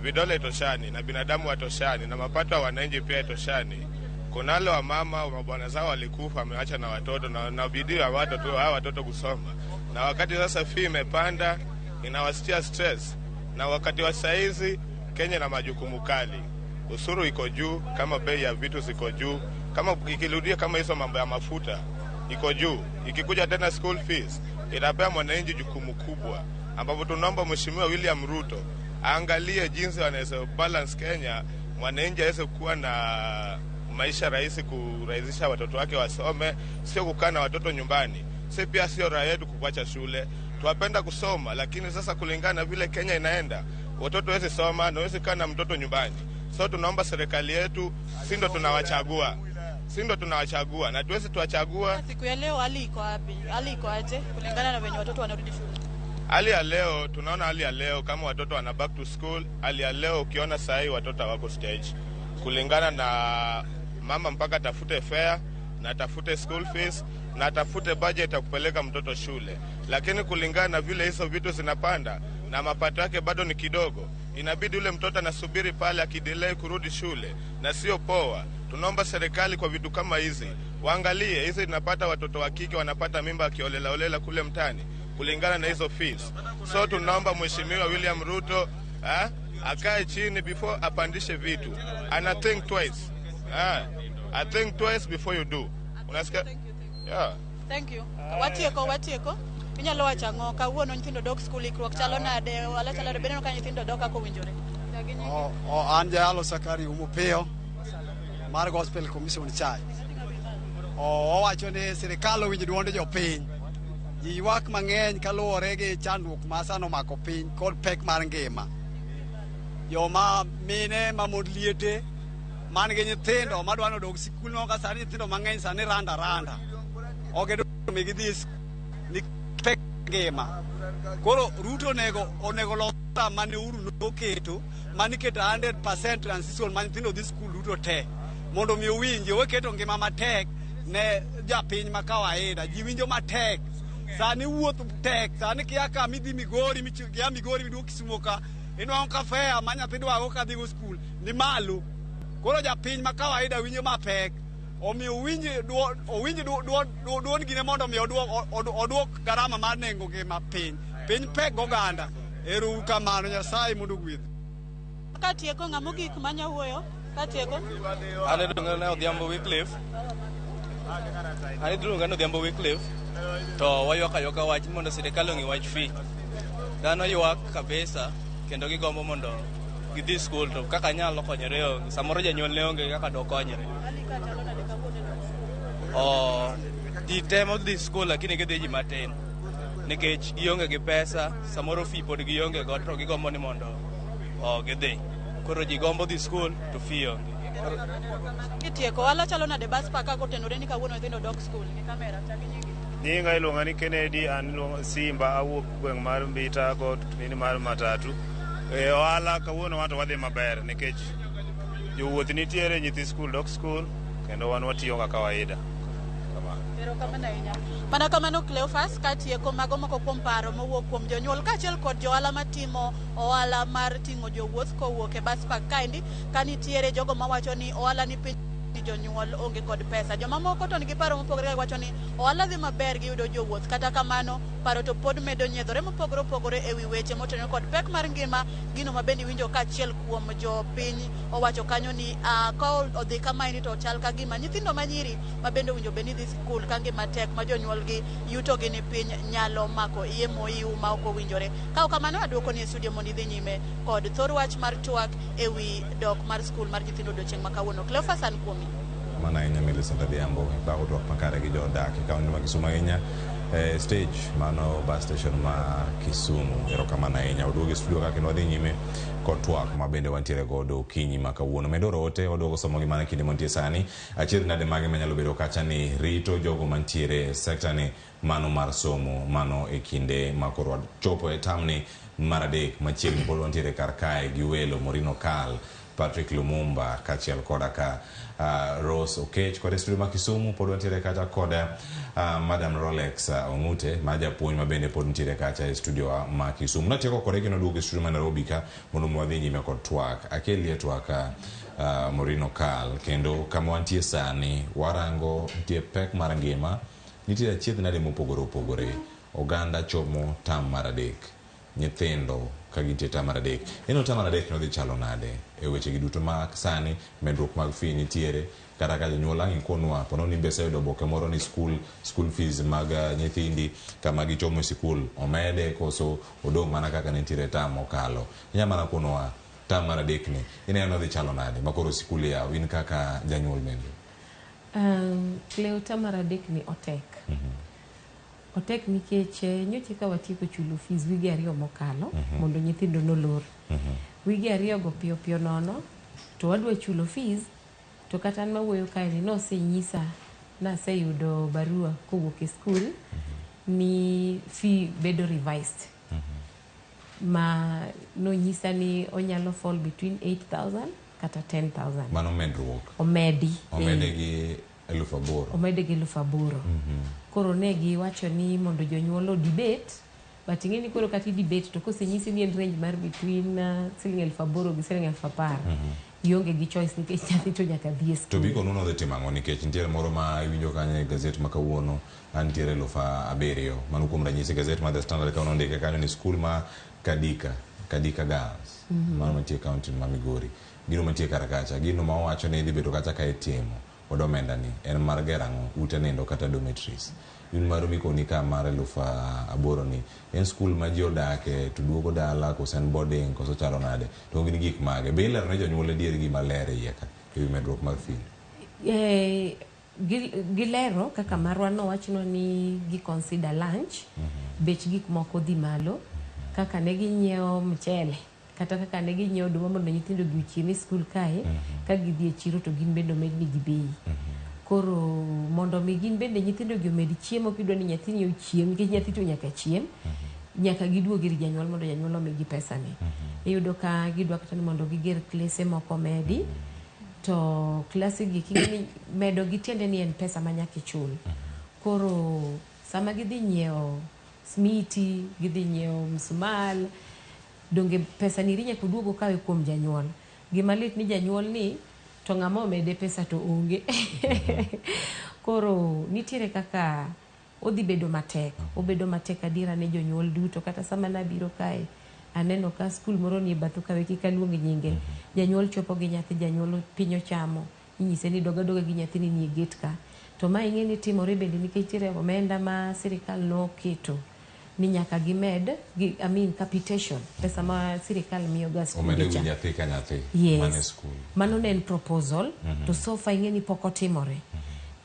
vidole toshani na binadamu watoshani na mapato ya wananchi pia toshani. Kuna wale wa mama mabwana zao walikufa wameacha na watoto na bidii ya watoto kusoma. Na wakati sasa fee imepanda inawasitia stress. Na wakati wa saizi Kenya na majukumu kali. Usuru iko juu, kama bei ya vitu ziko juu, kama ikirudia kama hizo mambo ya mafuta iko juu. Ikikuja tena school fees itapea mwananchi jukumu kubwa, ambapo tunaomba Mheshimiwa William Ruto aangalie jinsi wanaweza balance Kenya, mwananchi aweze kuwa na maisha rahisi, kurahisisha watoto wake wasome, sio kukaa na watoto nyumbani. Sisi pia sio raia yetu kuacha shule. twapenda kusoma, lakini sasa kulingana na vile Kenya inaenda, watoto wezi soma na wezi kaa na mtoto nyumbani. So tunaomba serikali yetu, si ndo tunawachagua na tuwezi tuwachagua. Siku ya leo hali iko wapi? Hali iko aje kulingana na venye watoto wanarudi shule? Hali ya leo, tunaona hali ya leo kama watoto wana back to school. Hali ya leo ukiona sahi watoto wako stage. Kulingana na mama mpaka tafute fare na tafute school fees na tafute budget ya kupeleka mtoto shule. Lakini kulingana na vile hizo vitu zinapanda na mapato yake bado ni kidogo, inabidi ule mtoto anasubiri pale akidelay kurudi shule, na sio poa. Tunaomba serikali kwa vitu kama hizi waangalie, hizi inapata watoto wa kike wanapata mimba akiolela kule mtani kulingana na hizo fees. So tunaomba Mheshimiwa William Ruto akae chini before apandishe vitu. And think twice. I think twice before you do. Unasikia? Yeah. Thank you. Watieko. Inyalo wacha ngo kawuono nyithindo dok school ikruok chalo nade wala chalo bedo ka nyithindo dok ako winjore. Anje halo Sakari umupeo mar Gospel Commission chai. Wacho ni sirikal owinjo duonde jopiny. Ywak mang'eny kaluwore gi chandruok ma sano mako piny kod pek mar ngima. Joma mine mamod liete man gi nyithindo madwano dok sikul no ka sani nyithindo mang'eny sani randa. Ogedo migidhi ni pek ngima. Koro Ruto onego losa mane uru noketo maniketo 100% transition man nyithindo dhi skul Ruto te. Mondo mi owinje weketo ngima matek ne japiny ma kawaida. Ji winjo matek. Sani wuoth tek, sani kia ka midhi Migori, kia Migori miduok Kisumo ka, inwang'o ka fare ma nyathi dwago ka dhi go skul ni malo. Koro japiny ma kawaida winjo mapek, omiyo owinj duon gine mondo mi oduok garama mar nengo ngima piny. Piny pek goganda. Ero kamano Nyasaye mondo gwedh. Katieko ng'amo gik manya wuoyo? Katieko? Ane donga na Odhiambo Wycliffe. To wayuaka wach mondo sirikal ong'i wach fee. Dhano ywak kabisa kendo gigombo mondo gidhi skul, to kaka nyalo konyore onge. Samoro janyuol ne onge kaka do konyore. Ji temo dhi skul lakini gidhi ji matin nikech gionge gi pesa. Samoro fee pod gionge go to gigombo ni mondo gidhi. Koro ji gombo dhi skul to fee onge. Kitieko wala chalo nade bus park ako tenore ni kawuono nyithindo dok skul ni kamera chagi nyingi. Nyinga iluonga ni Kennedy, an iluonga Simba, awuok gweng' mar Mbita go nini mar Matatu. Ohala kawuono wato wadhi maber nikech jowuoth nitiere, nyithi skul dok skul kendo wan watiyo kaka kawaida. Mana kamano Cleophas, katieko mago moko kuom paro mowuok kuom jonyuol kaachiel kod johala matimo ohala mar ting'o jowuoth kowuok e bus park kaendi, ka nitiere jogo mawacho ni ohala ni piny ni jonyuol onge kod pesa. Joma moko to nigi paro mopogore wacho ni ohala dhi maber gi yudo jowuoth. Kata kamano paro to pod medo nyiedhore mopogore ewi weche motenore kod pek mar ngima, gino mabende winjo kaachiel kuom jopiny owacho kanyo ni ka odhi kama ni to chal ka gima nyithindo manyiri mabende winjo beni dhi skul ka ngima tek ma jonyuol gi yuto gi ni piny nyalo mako iye moiu ma ok owinjore. Ka kamano aduoko ni studio mondo idhi nyime kod thor wach mar twak ewi dok mar skul mar nyithindo odiochieng' ma kawuono. Cleophas an kuomi. Mana inya Millicent Adhiambo bago twak makare gi jodak e kaunti ma Kisumu inya stage mano bus station ma Kisumu. Erokamano ahinya. Oduogo studio kaka wadhi nyime kod twak ma bende wantiere godo okinyi ma kawuono. Medoro ote oduogo somo gi mana kinde montie sani. Achiel nade mage manyalo bedo kacha ni rito jogo mantiere sekta ni mano mar somo, mano e kinde ma koro chopo e tamni mar adek machiegni pod wantiere kar kae gi welo Morino Kal, Patrick Lumumba kaachiel koda ka Rose Okech kod studio ma Kisumu pod wantiere kacha koda Madam Rolex Ong'ute ma japuonj ma bende pod ntiere kacha e studio ma Kisumu. Natieko kode gino duogo e studio ma Nairobi ka mondo mwadhi nyime kod twak. Akelie twak Morino Kal kendo kama wantie sani warango nitie pek mar ngima, nitiere achiedh nade mopogore. Oganda chomo tam mar adek. Nyithindo kagintie tam mar adek. Eno tam mar adek no dhi chalo nade e weche gi duto ma sani medruok mag fee nitiere kata ka jonyuol ang' ikonwa pono ni bese yudo oboke moro ni school fees mag nyithindi kama gichomo e sikul omede koso odong' mana kaka nitiere tam okalo. Inya mana konwa tam mar adek ni ineno dhi chalo nade makoro sikul yaw in kaka janyuol bende. Cleo tam mar adek ni otek. Otek nikech nyocha ka watieko chulo fees wige 2 mokalo mondo nyithindo nolor. Wige 2 go piyo piyo nono to wadwa chulo fees to kata mawuoyo kae ni nosenyisa naseyudo barua kowuok e skul ni fee bedo revised. Ma nonyisa ni onyalo fall between 8,000 kata 10,000. Mano medruok. Omedi gi 8,000. Omedi gi 8,000. Koro ne giwacho ni mondo jonyuol debate, but ing'eni koro kati debate to kosenyisi ni en range mar between siling 8,000 gi siling 10,000. Ionge gi choice nikech nyathi to nyaka dhi e skul. To biko nuno dhi timo ang'o nikech nitiere moro ma iwinjo kanyo e gazet ma kawuono antiere 7,000. Mano kuom ranyisi gazet ma The Standard ka ondike kanyo ni skul ma Kadika Girls. Mano mantie kaunti ma Migori. Gino mantie karakacha. Gino ma owacho ni idhi bedo kacha ka itimo. Odomenda ni en mar gerang'o ute nindo kata dormitories. Yun maro mikoni ka mar 8,000 ni en skul ma ji odake to duogo dala koso en boarding koso chalo nade to gin gik mage be ilero ne jonyuol adier gima ler iye ka ewi medruok mar fee. Gilero kaka marwa nowachno ni gi consider lunch bech gik moko dhi malo kaka ne ginyiewo mchele kata kaka ne ginyiewo oduma mondo nyithindo gi ochiem e skul kae ka gidhi e chiro to gin bende omedni gi bei. Koro mondo mi gin bende nyithindo gi omed chiemo kidwa ni nyathini ochiem nikech nyathi to nyaka chiem nyaka giduogi ir janyuol mondo janyuol omigi pesa ni. Iyudo ka gidwa kata ni mondo giger klese moko medi to klase gi king'eni medo gi tiende ni en pesa ma nyaka ichul. Koro sama gidhi nyiewo smiti, gidhi nyiewo msumal, donge pesa ni rinya kuduogo kawe kuom janyuol. Gima lit ni janyuol ni to ng'ama omede pesa to onge. Koro nitiere kaka odhi bedo matek. Obedo matek adiera ne jonyuol duto kata sama nabiro kae aneno ka skul moro ni bathu kawe kika luongi nyinge. Janyuol chopo gi nyathi, janyuol pinyo chamo. Inyise ni doga gi nyathini ni e gate ka. To ma ing'eni timore bende nikech tiere omenda ma sirikal noketo ni nyaka gimed capitation pesa ma sirikal miyo ga skul omede wi nyathi ka nyathi mane skul. Mano ne en proposal to so far ing'eni pok otimore.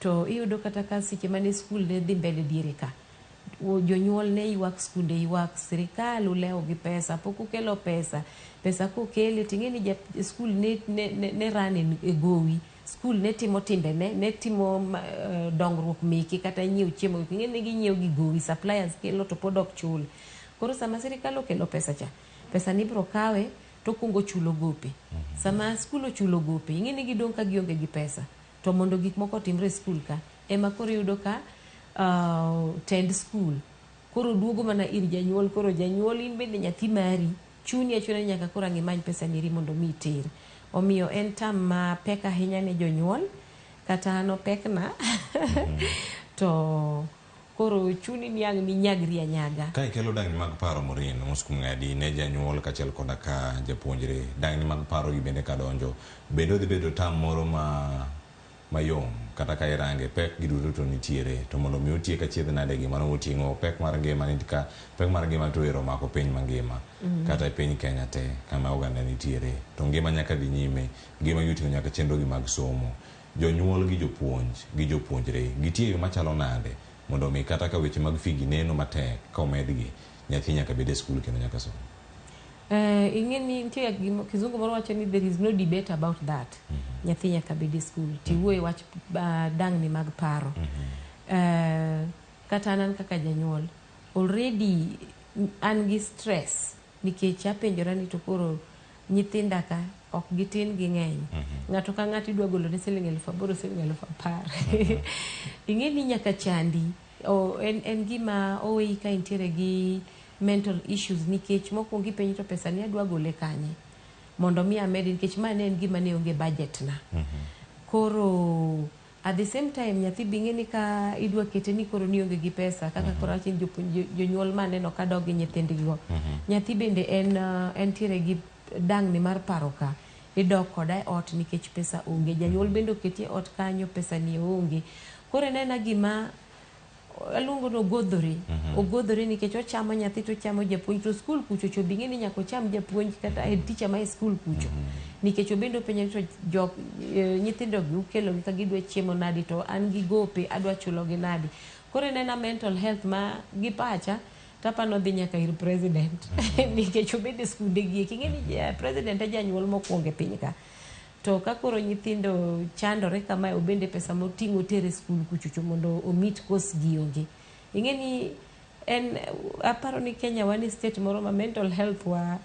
To iyudo kata ka seche mane skul ne dhi mbele diere ka jonyuol ne ywak skunde ywak sirikal ulewo gi pesa pok ukelo pesa kokele ting'eni skul ne run e gowi. Skul ne timo timbe ne timo dongruok meke kata nyiew chiemo ing'eni ginyiew gi gowi suppliers kelo to pod ok chul. Koro sama sirikal okelo pesa ni biro kawe to kungo chulo gope. Sama skul ochulo gope ing'eni gidong ka gionge gi pesa to mondo gik moko timre skul ka ema koro yudo ka tend skul koro duogo mana ir janyuol. Koro janyuol in bende nyathi mari chuni achuna nyaka koro ang' imany pesa niri mondo mi iter. Omiyo en tam ma pek ahinya ne jonyuol kata ano pekna to koro chuni ni ang' minyagri anyaga. Ka ikelo dangni mag paro morin moskum ng'adi ne janyuol kachiel koda ka japuonjre dangni mag paro gi bende kadonjo bende dhi bedo tam moro mayom kata ka irange pek giduto to nitiere to mondo mi otie ka chiedh nade gima no oting'o pek mar ngima nitika pek mar ngima to ero mako piny mangima kata e piny Kenya te kama oganda nitiere to ngima nyaka dhi nyime ngima yuting'o nyaka chenro gi mag somo jonyuol gi jopuonj gi jopuonjre gitie yo machalo nade mondo mi kata ka weche mag figi neno matek ka omedgi nyathi nyaka bed e skul kendo nyaka somo. Ing'eni nitie kizungu moro wacho ni there is no debate about that. Nyathi nyaka bed e skul tiwuoyo wach dangni mag paro. Kata anan kaka janyuol already an gi stress nikech apenjora ni to koro nyithinda ka ok gitin gi ng'eny. Ng'ato ka ng'ato idwa golo ne siling 8,000 siling 10,000. Ing'eni nyaka chandi en gima oweyi ka intiere gi mental issues nikech mokwongo ipenjo to pesa ni adwa gole kanye mondo mi amedi nikech mane en gima ne onge budget na. Koro at the same time nyathi bing'eni ka idwa kete ni koro ni onge gi pesa kaka koro achin jonyuol maneno ka dog gi nyithindigo. Nyathi bende en tiere gi dangni mar paro ka idok koda ot nikech pesa onge. Janyuol bende oketie ot kanyo pesa ni onge. Koro enena gima aluongo no ogodhore nikech ochamo nyathi to chamo japuonj to skul kucho cho bing'eni nyaka ocham japuonj kata head teacher ma e skul kucho. nikech obendo penjo to jok nyithindo gi ukelo gi ka gidwa chiemo nadi to an gi gope adwa chulo gi nadi. Koro nena mental health ma gi pacha tapano dhi nyaka ir president nikech obende skunde gi king'eni president e janyuol mokwongo e piny ka. To ka koro nyithindo chandore kama obende pesa moting'o tere skul kuchucho mondo omit kos gi onge. Ing'eni en aparo ni Kenya wani state moro ma mental health wa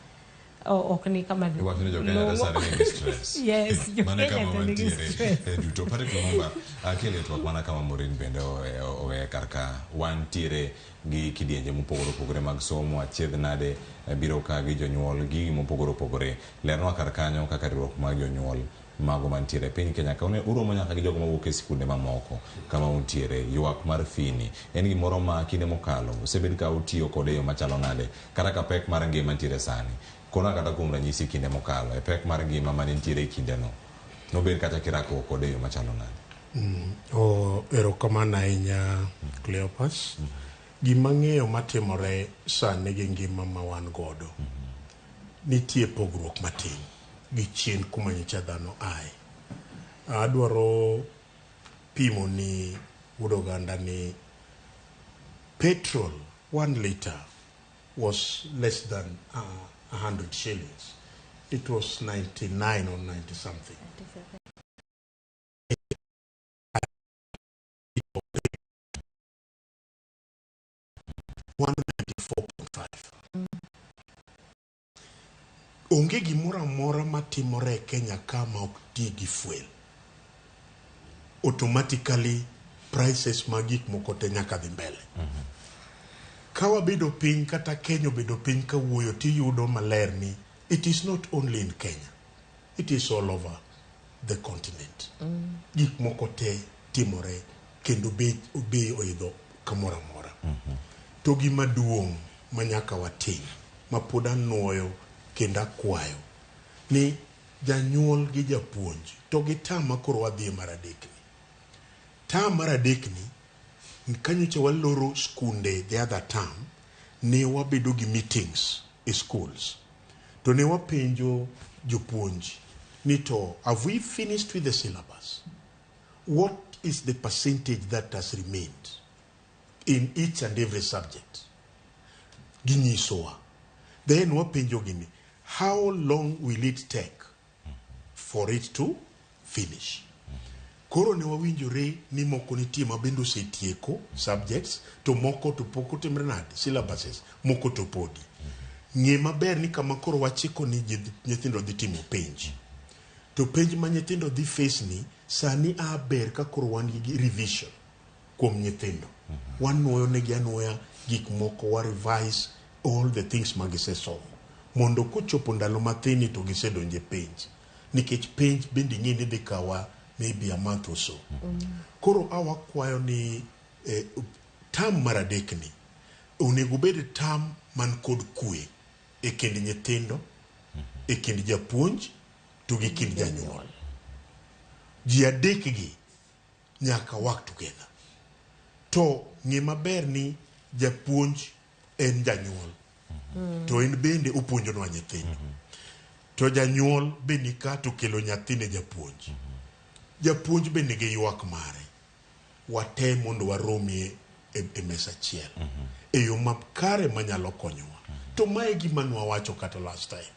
ok ni kama Iwacho ni jo Kenya dasare ni stress. Yes, jo Mane Kenya kama ni mantiere duto pare kumamba akele twak mana kama Maureen bende owe karka wantiere gi kidienje mopogore opogore mag somo achiedh nade biro ka gi jonyuol gi mopogore opogore lernwa kar kanyo kaka riwruok mag jonyuol mago mantiere piny Kenya ka uromo nyaka gi jogo mawuok e sikunde mamoko kama untiere ywak mar fini en gimoro ma kinde mokalo osebed ka utiyo kode e yo machalo nade kata ka pek mar ngima mantiere sani kona kata kuom ranyisi kinde mokalo e pek mar ngima mane nitiere e kindeno nobed kata kirako kode e yo machalo nade. Erokamano ahinya Cleopas. Gima ng'eyo matimore sani gi ngima ma wan godo nitie pogruok matin gi chien kuma nyicha dhano ae. Adwaro pimo ni udoganda ni petrol 1 liter was less than 100 shillings. It was 99 or 90 something. 194.5. Onge gimoro amora matimore e Kenya kama ok ti gi fuel. Automatically prices mag gik moko te nyaka dhi mbele. Ka wabedo piny kata Kenya obedo piny ka wuoyo tiyudo maler ni it is not only in Kenya. It is all over the continent. Gik moko te timore kendo be oidho kamoro amora. To gima duong' ma nyaka watim ma pod anuoyo kendo akwayo ni janyuol gi japuonj to gi tama koro wadhi mar adek ni. Tam mar adek ni kanyocha waloro skunde the other term ne wabedo gi meetings e schools to ne wapenjo jopuonj ni to have we finished with the syllabus? What is the percentage that has remained in each and every subject? Ginyisowa. Then wapenjo gini, how long will it take for it to finish? Koro ne wawinjore ni moko nitie mabendo osetieko subjects to moko to pok otimre nade syllabuses moko to podi. Ng'e maber ni kama koro wachiko ni nyithindo dhi timo penj. To penj ma nyithindo dhi face ni sani aber ka koro wan gi revision kuom nyithindo. Wanuoyo negi anuoya gik moko wa revise all the things magisesomo mondo kochopo ndalo mathini to gisedonje penj. Nikech penj bende ng'eni dhi kawa maybe a month or so. Koro awakwayo ni tam mar adek ni onego bed tam man kod kwe e kind nyithindo, e kind japuonj to gi kind janyuol. Ji adek gi nyaka work together. To ng'e maber ni japuonj en janyuol. To en bende opuonjonwa nyithindo. To janyuol be nika to kelo nyathine japuonj. Japuonj be nigi ywak mare. Wate mondo waromie e mesa achiel. E yo makare manyalo konyowa. To mae gima nwawacho kata last time.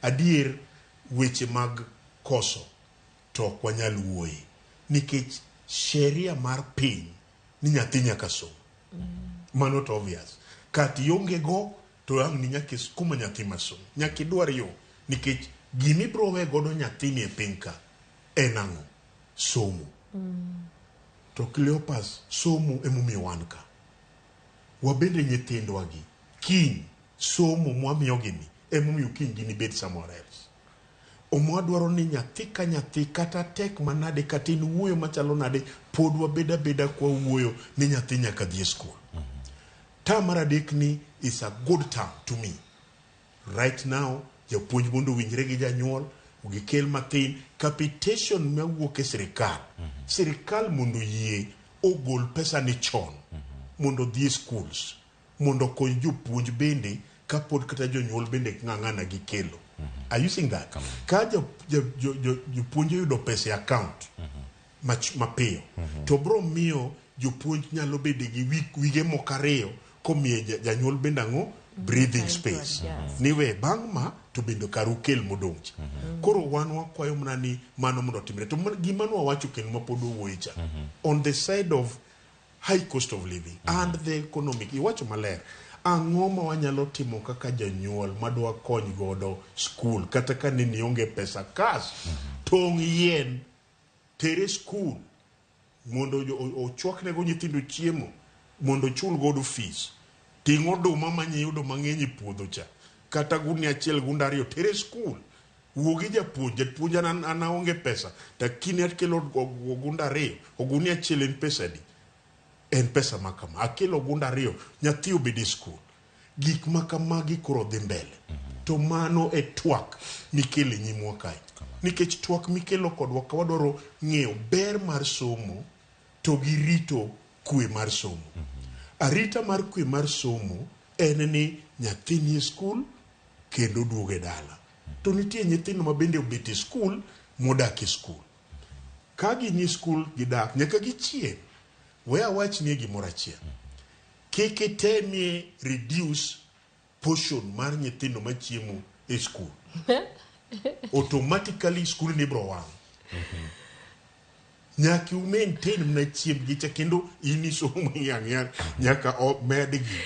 Adier weche mag koso to ok wanyal wuoye. Nikech sheria mar piny ni nyathi nyaka som. Mano to obvious. Kati yonge go to ang' ni nyaka kuma nyathi masom. Nyaka idwar yo. Nikech gimi bro we godo nyathini e piny ka en ang'o? Somo. To Cleopas, somo emomiyo wan ka. Wabende nyithindwa gi. Kiny somo mwamiyo gini emomiyo kiny gini bed somewhere else. Omwadwaro ni nyathi ka nyathi kata tek manade kata in wuoyo machalo nade pod wabeda beda kwa wuoyo ni nyathi nyaka dhi e school. Tam mar adek ni is a good term to me. Right now, japuonj mondo winjre gi janyuol, ugikel mathin, capitation mawuok e sirikal. Sirikal mondo yie ogol pesa ni chon, mondo dhi e schools, mondo kony jopuonj bende kapod kata jonyuol bende ng'ang'ana gi kelo. are you seeing that? Ka jopuonj yudo pesa account mapiyo to bro miyo jopuonj nyalo bedo gi wige moko ariyo komiye janyuol bende ang'o breathing space niwe bang' ma to bende kar ukel modong'cha koro wan wakwayo mana ni mano mondo otimre to gima nwawacho kendo ma pod owuoye cha on the side of high cost of living and the economic iwacho maler ang'o ma wanyalo timo kaka janyuol madwa kony godo school kata ka ni onge pesa kas tong' yien tere school mondo ochwaknego nyithindo chiemo mondo ochul godo fees ting'o oduma manyiyudo mang'eny e puodho cha kata gunia achiel gunda ariyo tere school wuogi japuonj an aonge pesa takini akelo gunda ariyo ogunia achiel en pesa di en pesa makama akelo gunda ariyo nyathi obede school gik makamagi koro dhi mbele to mano e twak mikele nyimwa kae nikech twak mikelo kodwa ka wadwaro ng'eyo ber mar somo to gi rito kwe mar somo arita mar kwe mar somo en ni nyathi ni school kendo duoge dala to nitie nyithindo ma bende obet e school modak e school ka gini school gidak nyaka gichiem we awach ni gimoro achiel kik itemie reduce portion mar nyithindo machiemo e school automatically school ni bro wang nyaka u maintain mna chiem gicha kendo inisomo yang nyaka medgi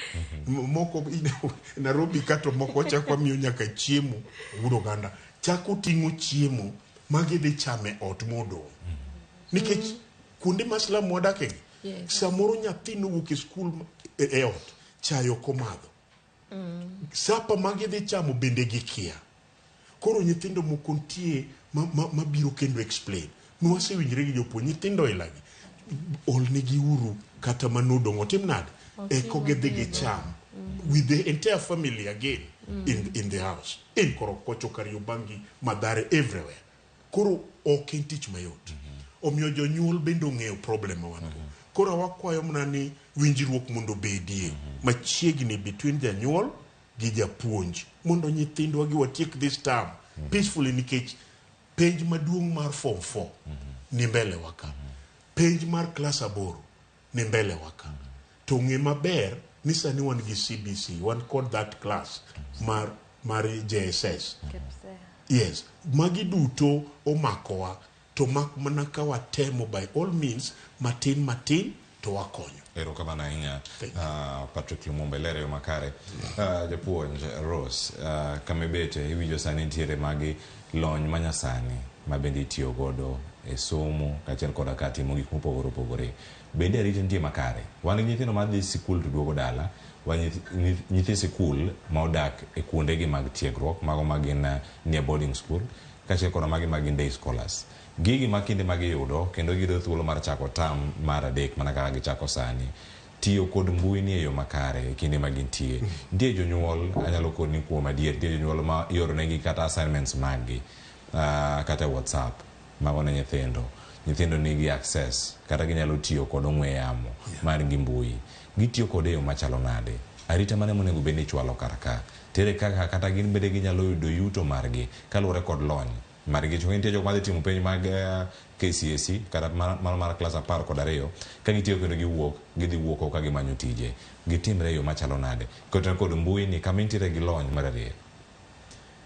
moko Nairobi kato moko chakwa miyo nyaka chiemo gudo ganda chako tingo chiemo magi dhi chame ot modo nikech kuonde maslam wadake samoro nyathi wuok e school e ot chayo komadho sapa magi dhi chamo bende gikia koro nyithindo moko ntie mabiro kendo explain nwasewinjre gi jopuonj nyithindo ilagi olnegi uru kata manodong' tim nade eko gidhi gicham with the entire family again in the house in Korokocho, Kariobangi, Mathare, everywhere. Koro ok en tich mayot omiyo jonyuol bende ong'eyo problem ma wan go koro wakwayo mana ni winjruok mondo bedie machiegni between janyuol gi japuonj mondo nyithindwa gi watiek this term peacefully nikech penj maduong' mar form 4 ni mbele waka penj mar class 8 ni mbele waka to ng'e maber ni sani wan gi CBC wan kod that class mar JSS yes magi duto omakowa to mak mana ka watemo by all means matin to wakonyo erokamano ahinya Patrick Lumumba lere yo makare japuonj Rose kamebete iwinjo sani ntiere magi lony manyasani ma bende itiyo godo e somo kaachiel koda ka timo gik mopogore opogore bende arita nitie makare wan gi nyithindo madhi sikul to duogo dala wan nyithi sikul ma odak e kuondegi mag tiegruok mago magin near boarding school kaachiel koda magi magin day scholars gigi makinde magiyudo kendo giyudo thuolo mar chako tam mar adek mana kaka gichako sani tiyo kod mbui ni e yo makare e kinde magintie nitie jonyuol anyalo koni kuom adier nitie jonyuol ma ioronegi kata assignments maggi kata WhatsApp mago ne nyithindo nigi access kata ginyalo tiyo kod ong'we yamo mar gi mbui gitiyo kod e yo machalo nade arita mane monego bed ni chwalo kar ka tere kaka kata gin bende ginyalo yudo yuto margi kaluwore kod lony margi to nitie jok madhi timo penj mag KCSE kata mar klas 10 kod 2 ka gitiyo kendo gidhi wuok ka gimanyo tije gitimre e yo machalo nade kod mbui ni kama intiere gi lony mar ariyo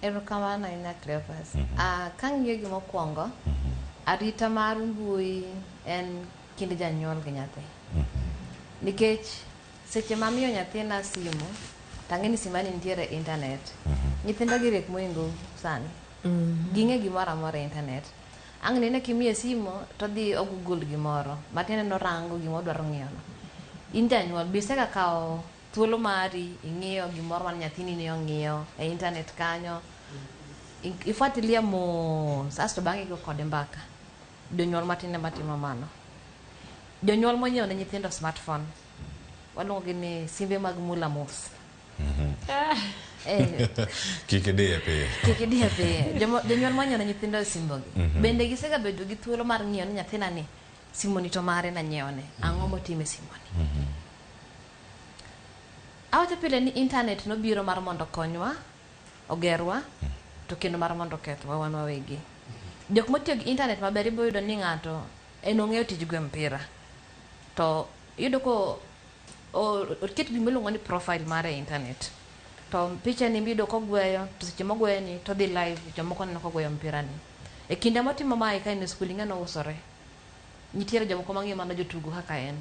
erokamano ina Cleophas kang'iyo gimokwongo arita mar mbui en kind janyuol gi nyathi nikech seche mamiyo nyathina simu tang'eni simani nitiere internet nyithindo girek moingo sani ging'e gimoro amora internet ang' nene kimiye simu to dhi ogoogle gimoro matiende norango gimodwaro ng'iyono in janyuol biseka kawo thuolo mari ing'iyo gimoro man nyathini ne ong'iyo e internet kanyo ifuatilia mos asto bang'e go kode mbaka jonyuol matinde matimo mano jonyuol monyiewo ne nyithindo smartphone waluongo ni simbe mag mula mos kik idhiye piyo jonyuol monyiewo ne nyithindo simbogi bende gisega bedo gi thuolo mar ng'iyo ni nyathina ni simoni to mare na nyiewone ang'o motime simoni awacho pile ni internet nobiro mar mondo konywa ogerwa to kendo mar mondo kethwa wan wawegi. Jok motiyo gi internet maber ibo yudo ni ng'ato en ong'eyo tij gwe mpira. To yudo ko oket gimiluongo ni profile mare e internet. To picha ni bido kogweyo, to seche mogweyo ni to dhi live jomoko neno kogweyo mpira ni. E kinde motimo mae ka in skul ing'ano usore. Nitiere jomoko mang'eyo mana jotugo kaka en.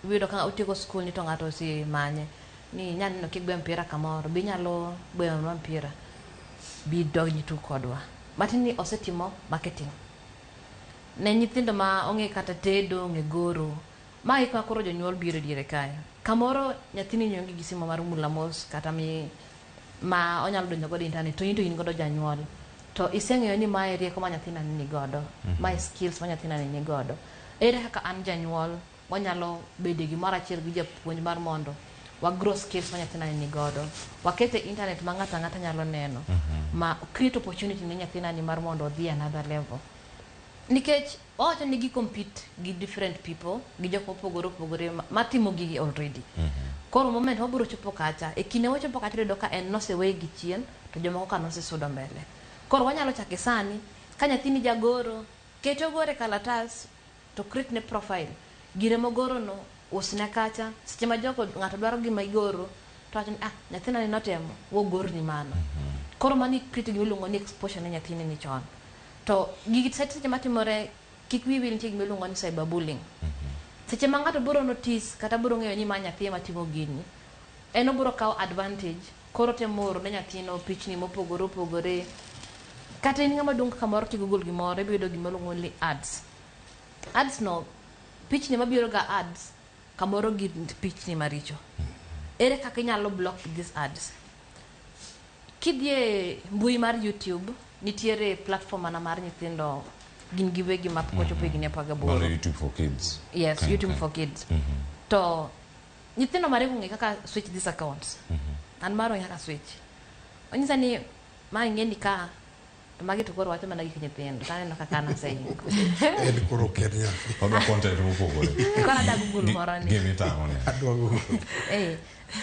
Wido ka otieko skul ni to ng'ato si manye ni nyanno kigwe mpira kamoro bi nyalo gweyo mpira bi dogni tu kodwa. Matini osetimo marketing. Ne nyithindo ma ong'e kata tedo, ong'e goro. Mae ka koro jonyuol biro diere kae. Kamoro nyathini nyongi gi simo mar mulamos kata ma onyalo donjo godo internet to in godo janyuol. To iseng'eyo ni mae rieko ma nyathina ni godo. Mae skills ma nyathina ni godo. Ere kaka an janyuol wanyalo bede gi mara achiel gi japuonj mar mondo wa grow skills ma nyathina ni godo. Wakete internet ma ng'ata nyalo neno. Ma create opportunity ne nyathina ni mar mondo odhi another level. Nikech owacho ni gi compete gi different people, gi jok mopogore matimo gigi already. Koro moment wabiro chopo kacha, e kinde wachopo kacha yudo ka en nosewe gi chien, to jomoko ka nosesudo mbele. Koro wanyalo chake sani, ka nyathini jagoro, keto gore kalatas, to create ne profile. Gire mogoro no, usne kacha, seche ma joko ng'ato dwaro gima igoro, to wacho ni nyathina ni notemo, wo gor ni mano. Koro mani create gimiluongo ni exposure ne nyathini ni chon. To gigi seche matimore kik wiwi nitie gimiluongo ni cyberbullying. Seche ma ng'ato biro notice kata biro ng'eyo ni ma nyathi matimo gini, en obiro kawo advantage, koro temo oro ne nyathino pichni mopogore. Kata in ng'ama dung kamoro kigoogle gimoro ibiro yudo gimiluongo ni ads. Ads no, pichni mabiro ga ads, kamoro gi pichni maricho. Ere kaka inyalo block these ads? Kidhie mbui mar YouTube, nitiere platform ana mar nyithindo gin giwegi map ko chopo higni 18. YouTube for kids. Yes, YouTube for kids. To nyithindo mare kung'e kaka switch these accounts. An maro kaka switch. Onyisa ni ma ing'eni ka to magi to koro wacho mana gik nyithindo. Taneno kaka na saying. En koro kenya. Odo content mopogore. Kora da Google moro ni. Give it time. Adwa Google.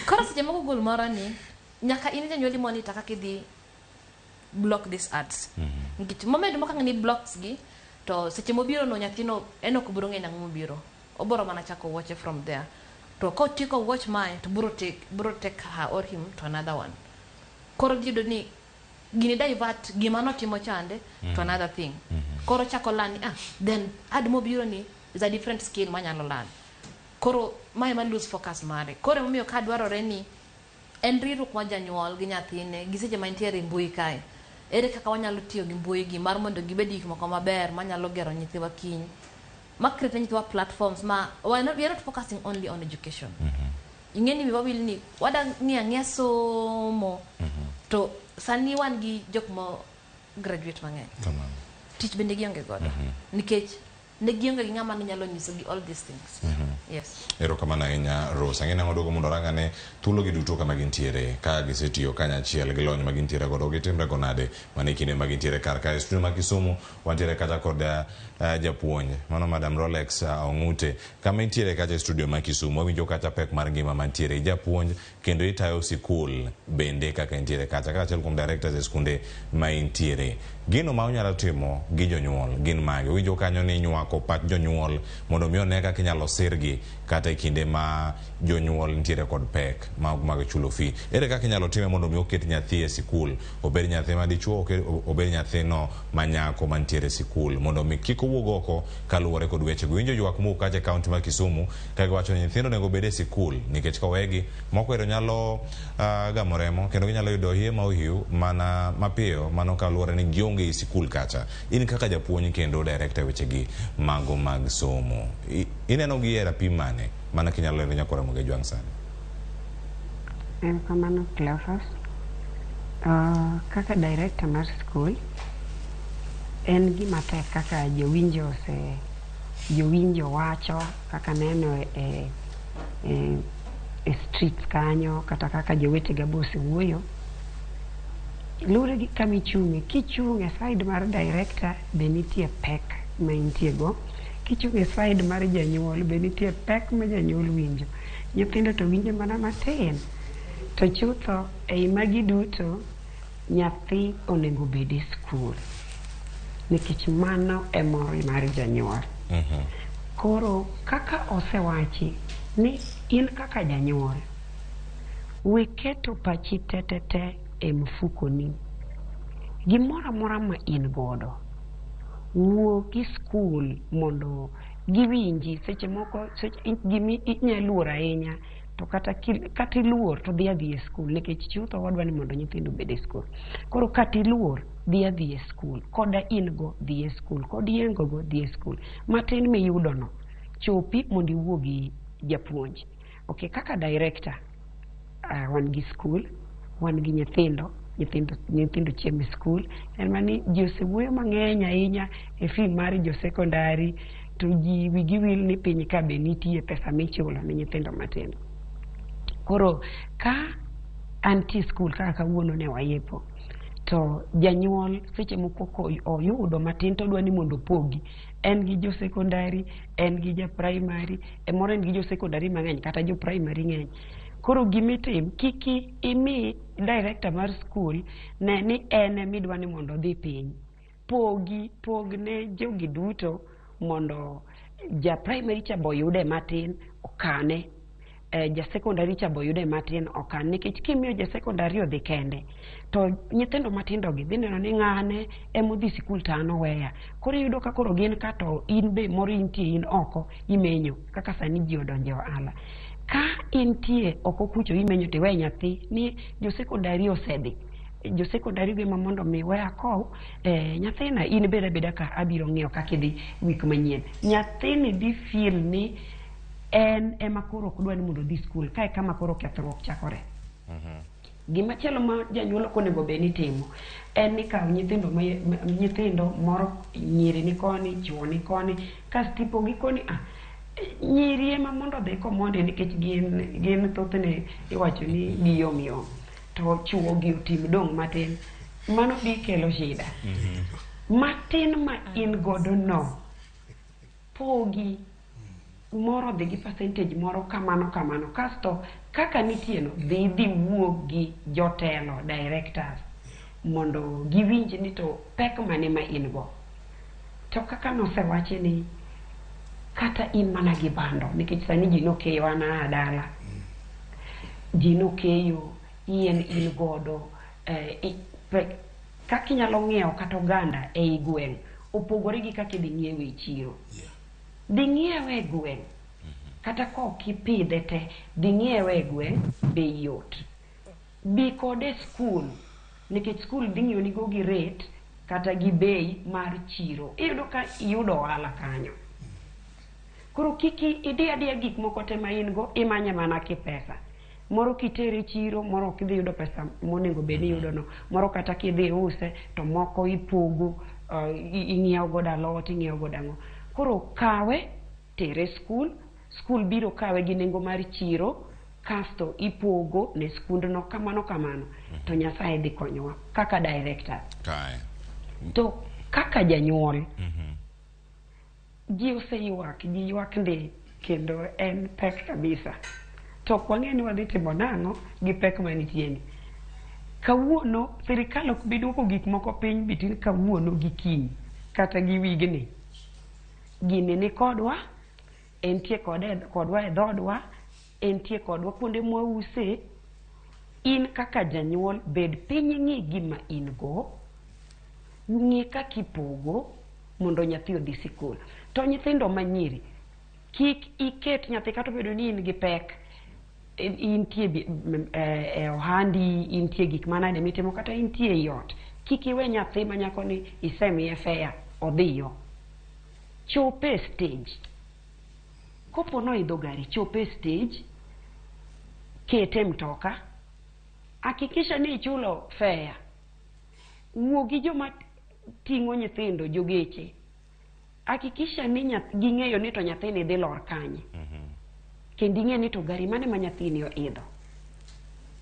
Koro seche moko Google moro ni nyaka in janyuol monitor kaka idhi block these ads. Ngiti moment mo kang'ni blocks gi to seche mobiro no nyathino en ok biro ng'eyo ang'o mobiro. Oboro mana chako watch from there. To ko tiko watch mine to biro take her or him to another one. Koro dido ni gini divert gima notimo chande to another thing. Koro chako learn then ad mobiro ni is a different skill manyalo learn. Koro mae man lose focus mare. Koro momiyo ka dwarore ni en riruok ma janyuol gi nyathine gi seche ma intiere mbui kae. Ere kaka wanyalo tiyo gi mbui gi mar mondo gibed gik moko maber manyalo gero nyithiwa kiny. Ma create nyithiwa platforms ma we are not focusing only on education. Ing'eni wawil ni wada ng'ia somo to sani wan gi jok mo graduate mang'eny. Tich bende gionge godo. Nikech ne gionge gi ng'ama nyalo nyiso gi all these things. Yes. Ero kamana ahinya Rose. Ang'e nang'o dogo mondo rangane thuolo gi duto kama gintiere ka gisetiyo kanyachiel gi lony magintiere godo gitimre go nade mane kinde magintiere kar kae studio ma Kisumu wantiere kata kod japuonj mano Madam Rolex Ong'ute kama intiere kata studio ma Kisumu wawinjo kata pek mar ngima mantiere japuonj kendo itayo sikul bende kaka intiere kata achiel kuom directors e skunde ma intiere. Gino ma unyalo timo gi jonyuol gin mage winjo kanyo ni nywako pach jonyuol mondo mi one kaka inyalo sirgi kata e kinde ma jonyuol ntiere kod pek mag chulo fee. Ere kaka inyalo time mondo mi oket nyathi e sikul obed nyathi madichuo obed nyathino manyako mantiere e sikul mondo mi kik owuog oko kaluwore kod weche go. Winjo ywak mu kacha kaunti ma Kisumu ka giwacho ni nyithindo nego bed e sikul nikech kowegi moko ero nyalo gamo remo kendo ginyalo yudo hie ma ohiu mana mapiyo mano kaluwore ni gionge e sikul kacha. In kaka japuonj kendo director weche gi mago mag somo ineno gi era pim mane mana kinyalo lero nyakora Muge Jwang sani? Kamano Cleophas. Kaka director mar school en gima tek kaka jowinjo wacho kaka neno e streets kanyo kata kaka jowetega bose wuoyo lure gi kama ichung'e. Kichung'e side mar director be nitie pek ma intie go. Kichung'e side mar janyuol be nitie pek ma janyuol winjo. Nyithindo to winjo mana matin. To chutho ei magi duto nyathi onego bed e skul nikech mano e mor mar janyuol. Koro kaka osewachi ni in kaka janyuol wiketo pachi tetete e mfukoni, gimoro amora ma in godo wuo gi skul mondo giwinji. Seche moko gimi inyaluor ahinya to kata iluor to dhi e skul nikech chutho wadwa ni mondo nyithindo obed e skul. Koro kata iluor dhi e skul, koda in go dhi e skul, kod yengo go dhi e skul. Matin miyudo no chopi mondo iwuo gi japuonj. Okay, kaka director wan gi skul, wan gi nyithindo chiemo e skul. En mani ji osewuoyo mang'eny ahinya e fee mar jo sekondari, to ji wigi wil ni piny ka be nitie pesa michulo ne nyithindo matindo. Koro ka antie skul kaka kawuono ne wayepo, to janyuol seche moko oyudo matin to dwa ni mondo opogi. En gi jo sekondari, en gi jo primary, moro en gi jo sekondari mang'eny kata jo primary ng'eny. Koro gimitim kiki imi director mar skul ne ni en midwa ni mondo dhi piny. Pogne jogi duto mondo ja primary cha boyude matin okane, ja sekondari cha boyude matin okane, nikech kimiyo ja sekondari odhi kende to nyithindo matindo gi dhi neno ni ng'ane emodhi sikul to an oweya. Koro iyudo ka koro gin ka to in be moro intie in oko imenyo kaka sani ji odonje ohala. Ka intie oko kucho imenyo to we nyathi ni jo sekondari osedhi, jo sekondari gi mondo mi weya kow, nyathina in beda ka abiro ng'iyo kaka idhi wik manyien. Nyathini dhi feel ni en ema koro ok dwa ni mondo dhi skul, kae kama koro kethruok chakore. Gima chielo ma janyuol ok onego bed ni timo en ni kawo nyithindo moro, nyiri ni koni, chuo ni koni, kasto ipogi koni nyiri ema mondo dhi komonde nikech gin thothne iwacho ni giyom yom, to chuo gi otim dong' matin. Mano bi kelo shida. Matin ma in godo no pogi moro dhi gi percentage moro kamano, kasto kaka nitie no dhi wuo gi jotelo, directors, mondo giwinj ni to pek mane ma in go. To kaka nosewachi ni kata in mana gi bando, nikech sani ji nokeyo ana dala, ji nokeyo in godo, kaka inyalo ng'iewo kata oganda ei gweng' opogore gi kaka idhi ng'iewo e chiro. Dhi ng'iewe e gweng' kata kok ipidhe te, dhi ng'iewe e gweng' bei yot. Bi kode skul, nikech skul dhi ng'iyo nigo gi rate kata gi bei mar chiro. Iyudo ka iyudo ohala kanyo. Koro kiki idhi adiya gik moko te ma in go imanya mana ki pesa. Moro kitere chiro, moro kidhi yudo pesa monego bed ni yudo no. Moro kata kidhi use to moko ipogo, ing'iewo godo alot, ing'iewo godo ang'o. Koro kawe tere skul biro kawe gi nengo mar chiro, kasto ipogo ne skundno kamano. To Nyasaye dhi konyowa kaka director. To kaka janyuol, ji oseyuak, ji yuak ndi kendo en pek kabisa. To kwang'e ni wadhi timo nang'o gi pek manitieni. Kawuono sirikal ok bi duoko gik moko piny bitin kawuono gi kiny kata gi wigni. Gini ni kodwa, entie kodwa e dhodwa, entie kodwa kuonde mwause. In kaka janyuol bed piny ng'i gima in go, ng'i kaka ipogo mondo nyathi odhi sikul. To nyithindo manyiri, kik iket nyathi kata bedo ni in gi pek, intie e ohandi, intie gik manade mitimo kata intie e ot, kik iwe nyathi ma nyako ni isemiye fea odhiyo. Chope stage. Kopo no idho gari, chope stage, kete mtoka, hakikisha ni ichulo fea. Wuo gi joma ting'o nyithindo, jogeche. Hakikisha ni ging'eyo ni to nyathini dhi lor kanye. Kendo ing'e ni to gari mane ma nyathini oidho.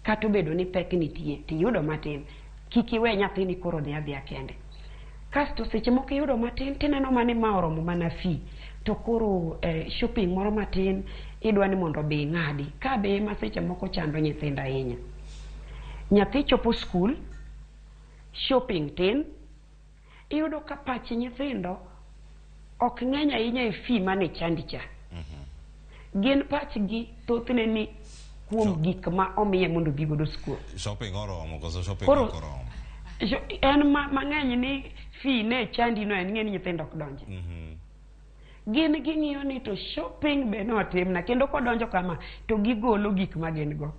Kata obedo ni pek nitie, tiyudo matin. Kik iwe nyathini koro dhi adhiya kende. Kasto seche moko iyudo matin, tineno mane ma oromo mana fee. To koro shopping moro matin idwa ni mondo be ng'adi. Ka be ma seche moko chando nyithindo ahinya. Nyathi chopo skul, shopping tin, iyudo ka pach nyithindo ok ng'eny ahinya e fee mane chandi cha. Gin pachgi thothne ni kuom gik ma omiye mondo bi godo skul. Shopping oromo koso shopping Koro, ok oromo. En mang'eny ni fee ne chandi no en ng'eni nyithindo ok donje. Gin ging'iyo ni to shopping be notimna kendo kodonjo kama to gigolo gik ma gin go.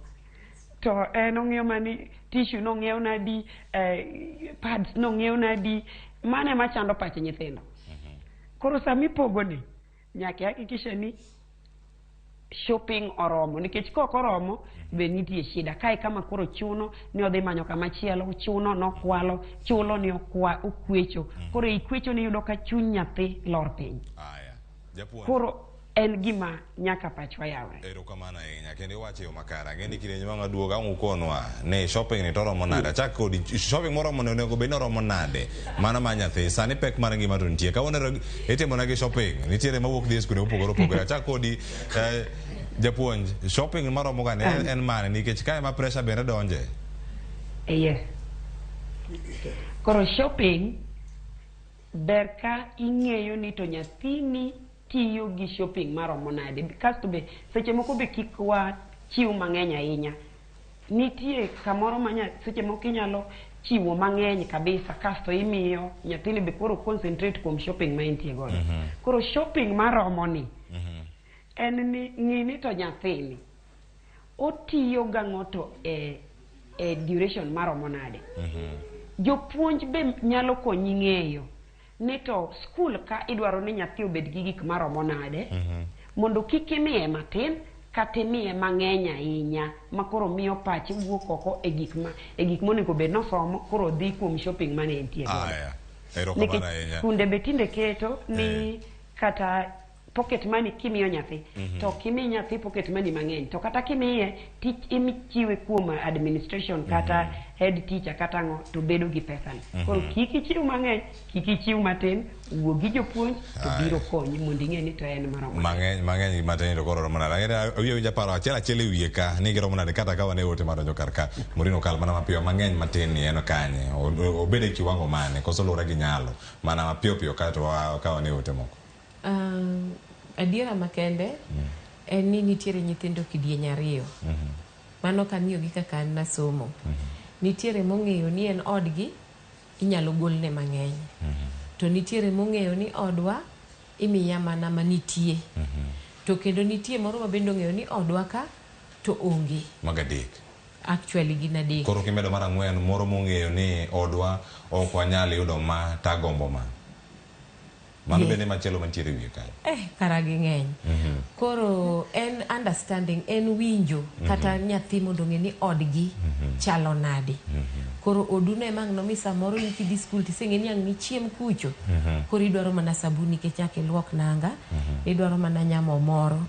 To nong'iew mani tissue nong'iew nadi, pads nong'iew nadi, mane machando pach nyithindo. Koro sami pogo ni nyaka hakikisha ni shopping oromo, nikech kok oromo be nitie shida. Kae kama koro chuno ni odhi manyo kama chielo, chuno nokwalo, chulo ni okwecho. Koro ikwecho ni yudo ka chuny nyathi lor piny. Koro en gima nyaka pachwa yawre. Erokamano ahinya kendo iwacho yo makara ngeni kirenje ma duoga ukonwa ne shopping ni toromo nade chak kodi shopping moromo ne onego bed noromo nade mana ma nyathi sani pek mar ngima to nitie kawuono itimo na gi shopping nitiere mawuok dhi skul opogore opogore chak kodi japuonj shopping maromo ga en mane nikech kae ma pressure bende donje. Yes. Koro shopping ber ka ing'eyo ni to nyathini tiyo gi shopping maromo nade, kasto be seche moko be kik wa chiw mang'eny ahinya. Nitie kamoro ma seche moko inyalo chiwo mang'eny kabisa kasto imiyo nyathini be koro concentrate kuom shopping ma intie godo. Koro shopping maromo ni en ni ng'ini to nyathini otiyo gang'o to e duration maromo nade. Jopuonj be nyalo konyi ng'eyo ni to skul ka idwaro ni nyathi obed gi gik maromo nade mondo kik imiye matin kata imiye mang'eny ahinya makoro miyo pachi wuok oko e gik monego bed nosomo koro dhi kuom shopping mane entie godo. Nikech kunde be tinde keto ni kata pocket money kimiyo nyathi to kimi nyathi pocket money mang'eny to kata kimiye imichiwe kuom administration kata head teacher kata ngo to bedo gi pesa. Koro kik ichiw mang'eny, kik ichiw matin, wuo gi jopuonj to biro konyi mondo ing'e ni to en maromo mang'eny matin to koro romo nade. Wiye winja paro achiel e wiye ka ni giromo nade kata ka wane ote madonjo kar ka Mourinho kal mana mapiyo mang'eny matin ni en kanye obede kiwango mane koso lura gi nyalo mana mapiyo piyo ka to ka wane ote moko. Adiera makende en ni nitiere nyithindo kidieny ariyo. Mano kang'iyo gi kaka an nasomo. Nitiere mong'eyo ni en odgi inyalo golne mang'eny. To nitiere mong'eyo ni odwa imiya mana manitie. To kendo nitie moro ma bende ong'eyo ni odwa ka to onge. Magadek. Actually gin adek. Koro kimedo mar ang'wen moro mong'eyo ni odwa ok wanyal yudo ma tagombo ma. Mano bende machielo mantiere wiye kae. Kara gi ng'eny. Koro en understanding, en winjo kata nyathi mondo ng'e ni odgi chalo nade. Koro oduno emang nomi samoro nithidhi skul tiseng'e ni ang' nichiem kucho. Koro idwaro mana sabuni nikech nyaka iluok nanga, idwaro mana nyamo moro,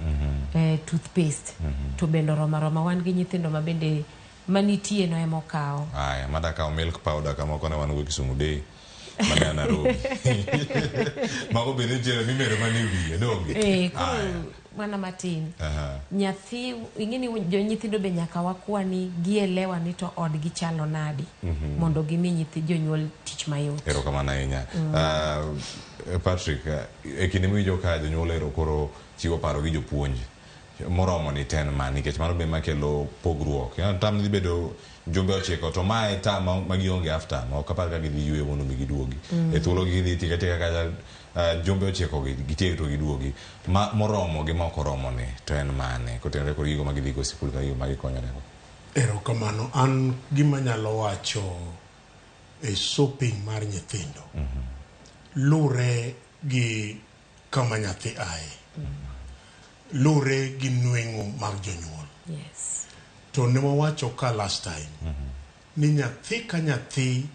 toothpaste. To bende oroma wan gi nyithindo ma bende manitie no emokawo. Aya, madakawo milk powder kamoko ne wan go Kisumu Day. Mana Nairobi. Mago bende tiere mimero mane wiye donge. Koro mana matin. Nyathi ing'eni jo nyithindo be nyaka wakwani gielewa ni to odgi chalo nadi mondo gimi nyithi jonyuol tich mayot. Erokamano ahinya. Patrick, e kinde miwinjo ka jonyuol ero koro chiwo paro gi jopuonj moromo ni ten man nikech mano be makelo pogruok. Tam dhi bedo jumbe ochiko to mae tama magionge after ma kapar ka gidhi yue mondo mi giduogi e thuolo gidhi tika ka jumbe ochiko gitieko to giduogi moromo gi moko romo ne to en mane kotenore kod gigo magidhi go sikul ka gigo magikonyore. Erokamano, an gima nyalo wacho e shopping mar nyithindo lure gi kama nyathi ae, lure gi nweng'o mag jonyuol. Yes. To ne wawacho ka last time ni nyathi ka nyathi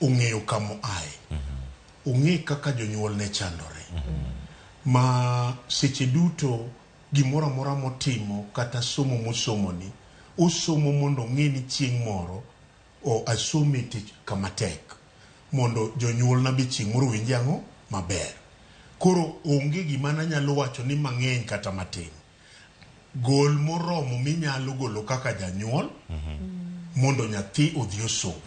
ong'eyo kama ae, ong'e kaka jonyuol ne chandore, ma seche duto gimoro amora motimo kata somo mosomo ni osomo mondo ong'e ni chieng' moro o asomi tich kama tek mondo jonyuol na be chieng' moro winji ang'o maber. Koro onge gima nanyalo wacho ni mang'eny kata matin. Gol moromo minyalo golo kaka janyuol mondo nyathi odhi osomo.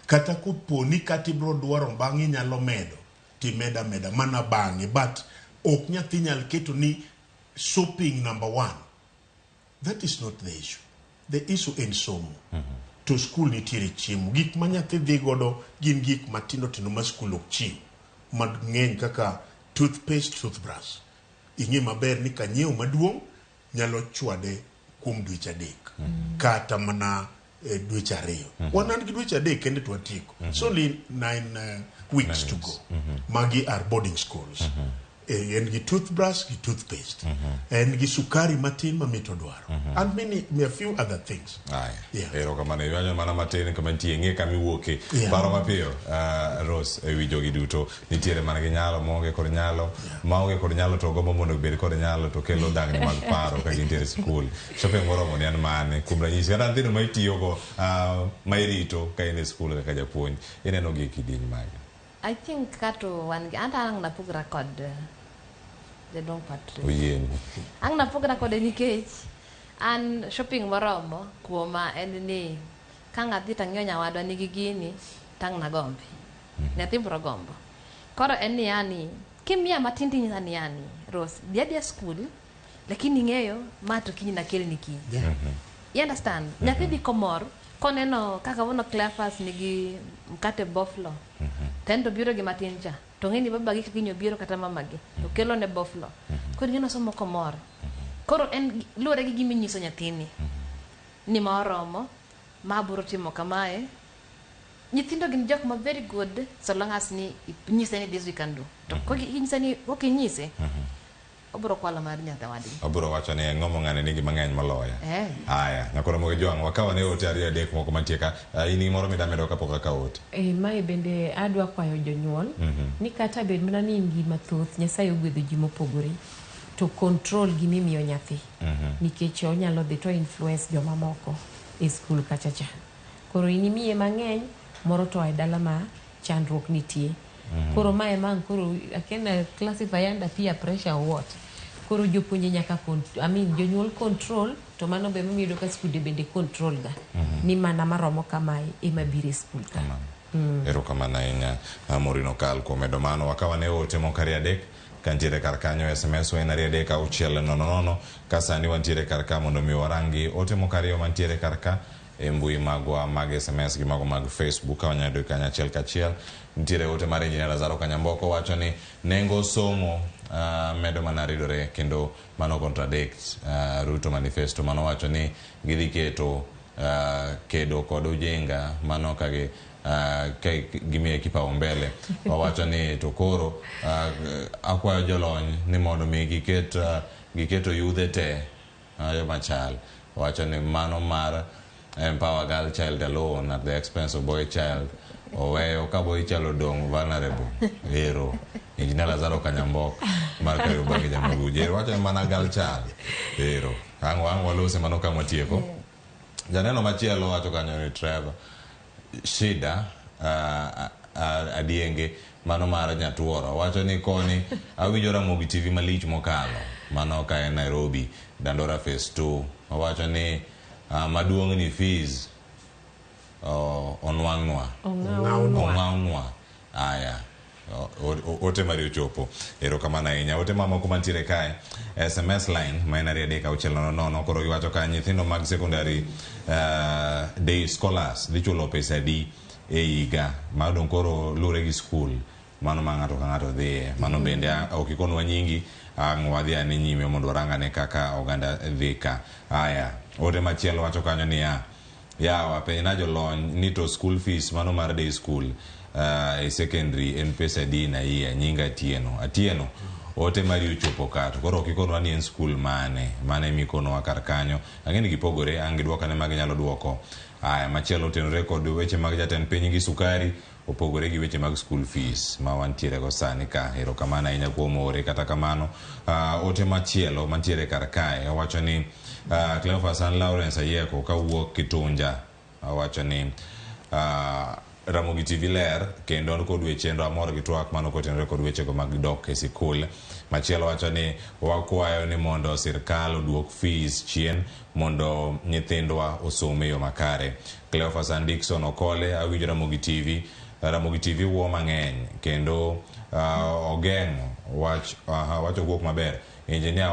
kata koponi kata ibro dwaro bang'e nyalo medo timeda meda mana bang'e, but ok nyathi nyal keto ni shopping number 1. That is not the issue. The issue en somo. To school nitiere chiemo. Gik ma nyathi dhi godo gin gik matindo tindo ma school ok chiw. Mang'eny kaka toothpaste, toothbrush. Ing'e maber ni kanyiew maduong' nyalo chwade kuom dweche 3. Kata mana dweche 2. Wanan gi dweche 3 kende twatieko. So only 9 weeks to go. Magi are boarding schools. En gi toothbrush, gi toothpaste. En gi sukari matin ma mito dwaro. And a few other things. Ero kamano ywanyo mana matin kama nitie ng'e kama iwuoke. Paro mapiyo, Rose, ewi jogi duto, nitiere mana gi nyalo, maonge kod nyalo, maonge kod nyalo to gombo mondo bed kod nyalo to kelo dang'ni mag paro ka gintiere skul. Shopping moromo ni an mane, kuom ranyisi, kata nyithindo ma itiyogo ma irito ka in e skul kaka japuonj, ineno gi kidieny mage. I think kato wan anta ang napugra kod the dong patri. Oyen. Ang napugra kod nikech an shopping moromo kuoma en ni ka ng'athi tang'io nyawadwa nigi gini tang' na gombi. Nyathi bro gombo. Koro en ni yani kimia matindi nyisa ni yani Rose dia school lakini ng'eyo ma to kiny nakeli ni kiny. You understand? Nyathi di komor koneno kaka wono Cleophas nigi mkate boflo. Tendo biro gi matin cha. To ng'eni baba gi kinyo biro kata mama gi. To kelo ne boflo. Koro ng'eno somo komor. Koro en luore gi gimi nyiso nyathini. Ni maoromo ma buro timo kamae. Nyithindo gin jok ma very good so long as ni nyise ni this we can do. To ko nyise ni ok nyise. Obro kwala mar nyathi wadi. Obro wacho ni ng'omo ng'ane nigi mang'eny maloya. Aya, nyakoro moge jwang' wakawa ne ote ariyo adek moko mantie ka ini moro midamedo kapok akaote. Mae bende adwa kwayo jonyuol ni kata bed mana ni in gi mathoth Nyasaye ogwedho ji mopogore to control gimimiyo nyathi nikech onyalo dhi to influence joma moko e skul kachacha. Koro inimiye mang'eny moro to e dala ma chandruok nitie. Koro mae mang koro akena classify under peer pressure or what. Koro jopuonje nyaka jonyuol control to mano be mimiyo ka skul bende control ga ni mana maromo kamae ema bire skul ka. Ero kamano ahinya Morino Kal kuom medo mano wakawa ne ote moko ariyo adek kantiere kar kanyo SMS en 3 ka sani wantiere kar ka mondo mi warangi ote moko ariyo mantiere kar ka e mbui magwa mag SMS gi mago mag Facebook ka wanyado kanya achiel kachiel. Nitiere ote mar Injinia Lazaro Kanyamboko wacho ni nengo somo medo mana ridore kendo mano contradict Ruto manifesto mano wacho ni gidhi keto kedo kod ojenga mano kage gimiye kipaumbele wawacho ni to koro akwayo jolony ni mondo mi giketo yudhe te yo machal. Wacho ni mano mar empower girl child alone at the expense of boy child oweyo ka boy child odong vulnerable. Ero Injinia Lazaro Kanyamboko mar Kariobangi Jamhuri wacho mana girl child. Ero ang walose mano ka matieko. Janeno machielo wacho kanyo ni Trevor shida adienge mano mar Nyatuoro wacho ni koni awinjo Ramogi TV malich mokalo mano ka en Nairobi Dandora phase 2 wacho ni maduong' ni fees onwang'nwa aya ote mari ochopo. Ero kamano ahinya. Ote mamoko mantiere kae SMS line ma en 3 koro giwacho ka nyithindo mag secondary day scholars dhi chulo pesa di e higa ma dong koro lure gi school mano ma ng'ato ka ng'ato dhiye mano bende ok ikonwa nyingi ang' wadhi ane nyime mondo warangane kaka oganda dhi ka. Aya ote machielo wacho kanyo ni yawa penjna jolony ni to school fees mano mar day school e secondary en pesa di na iya nyinga Atieno ote mari ochopo kato koro kikonwa ni en school mane mikonwa kar kanyo ang'eni gipogore ang' gidwokane mag nyalo duoko. Aya machielo tenore kod weche mag jatend piny gi sukari opogore gi weche mag school fees ma wantiere go sani ka. Ero kamano ahinya kuom ore. Kata kamano ote machielo mantiere kar kae wacho ni Cleophas Lawrence Ayeko kawuok Kitunja wacho ni Ramogi TV ler kendo kod wechenro amor gi twak mano kotenore kod wechego mag dok e sikul. Machielo wacho ni wakwayo ni mondo sirkal oduok fees chien mondo nyithindwa osome yo makare. Cleophas Dixon Okole, awinjo Ramogi TV. Ramogi TV wuo mang'eny kendo ogeng'o wacho guok maber. Engineer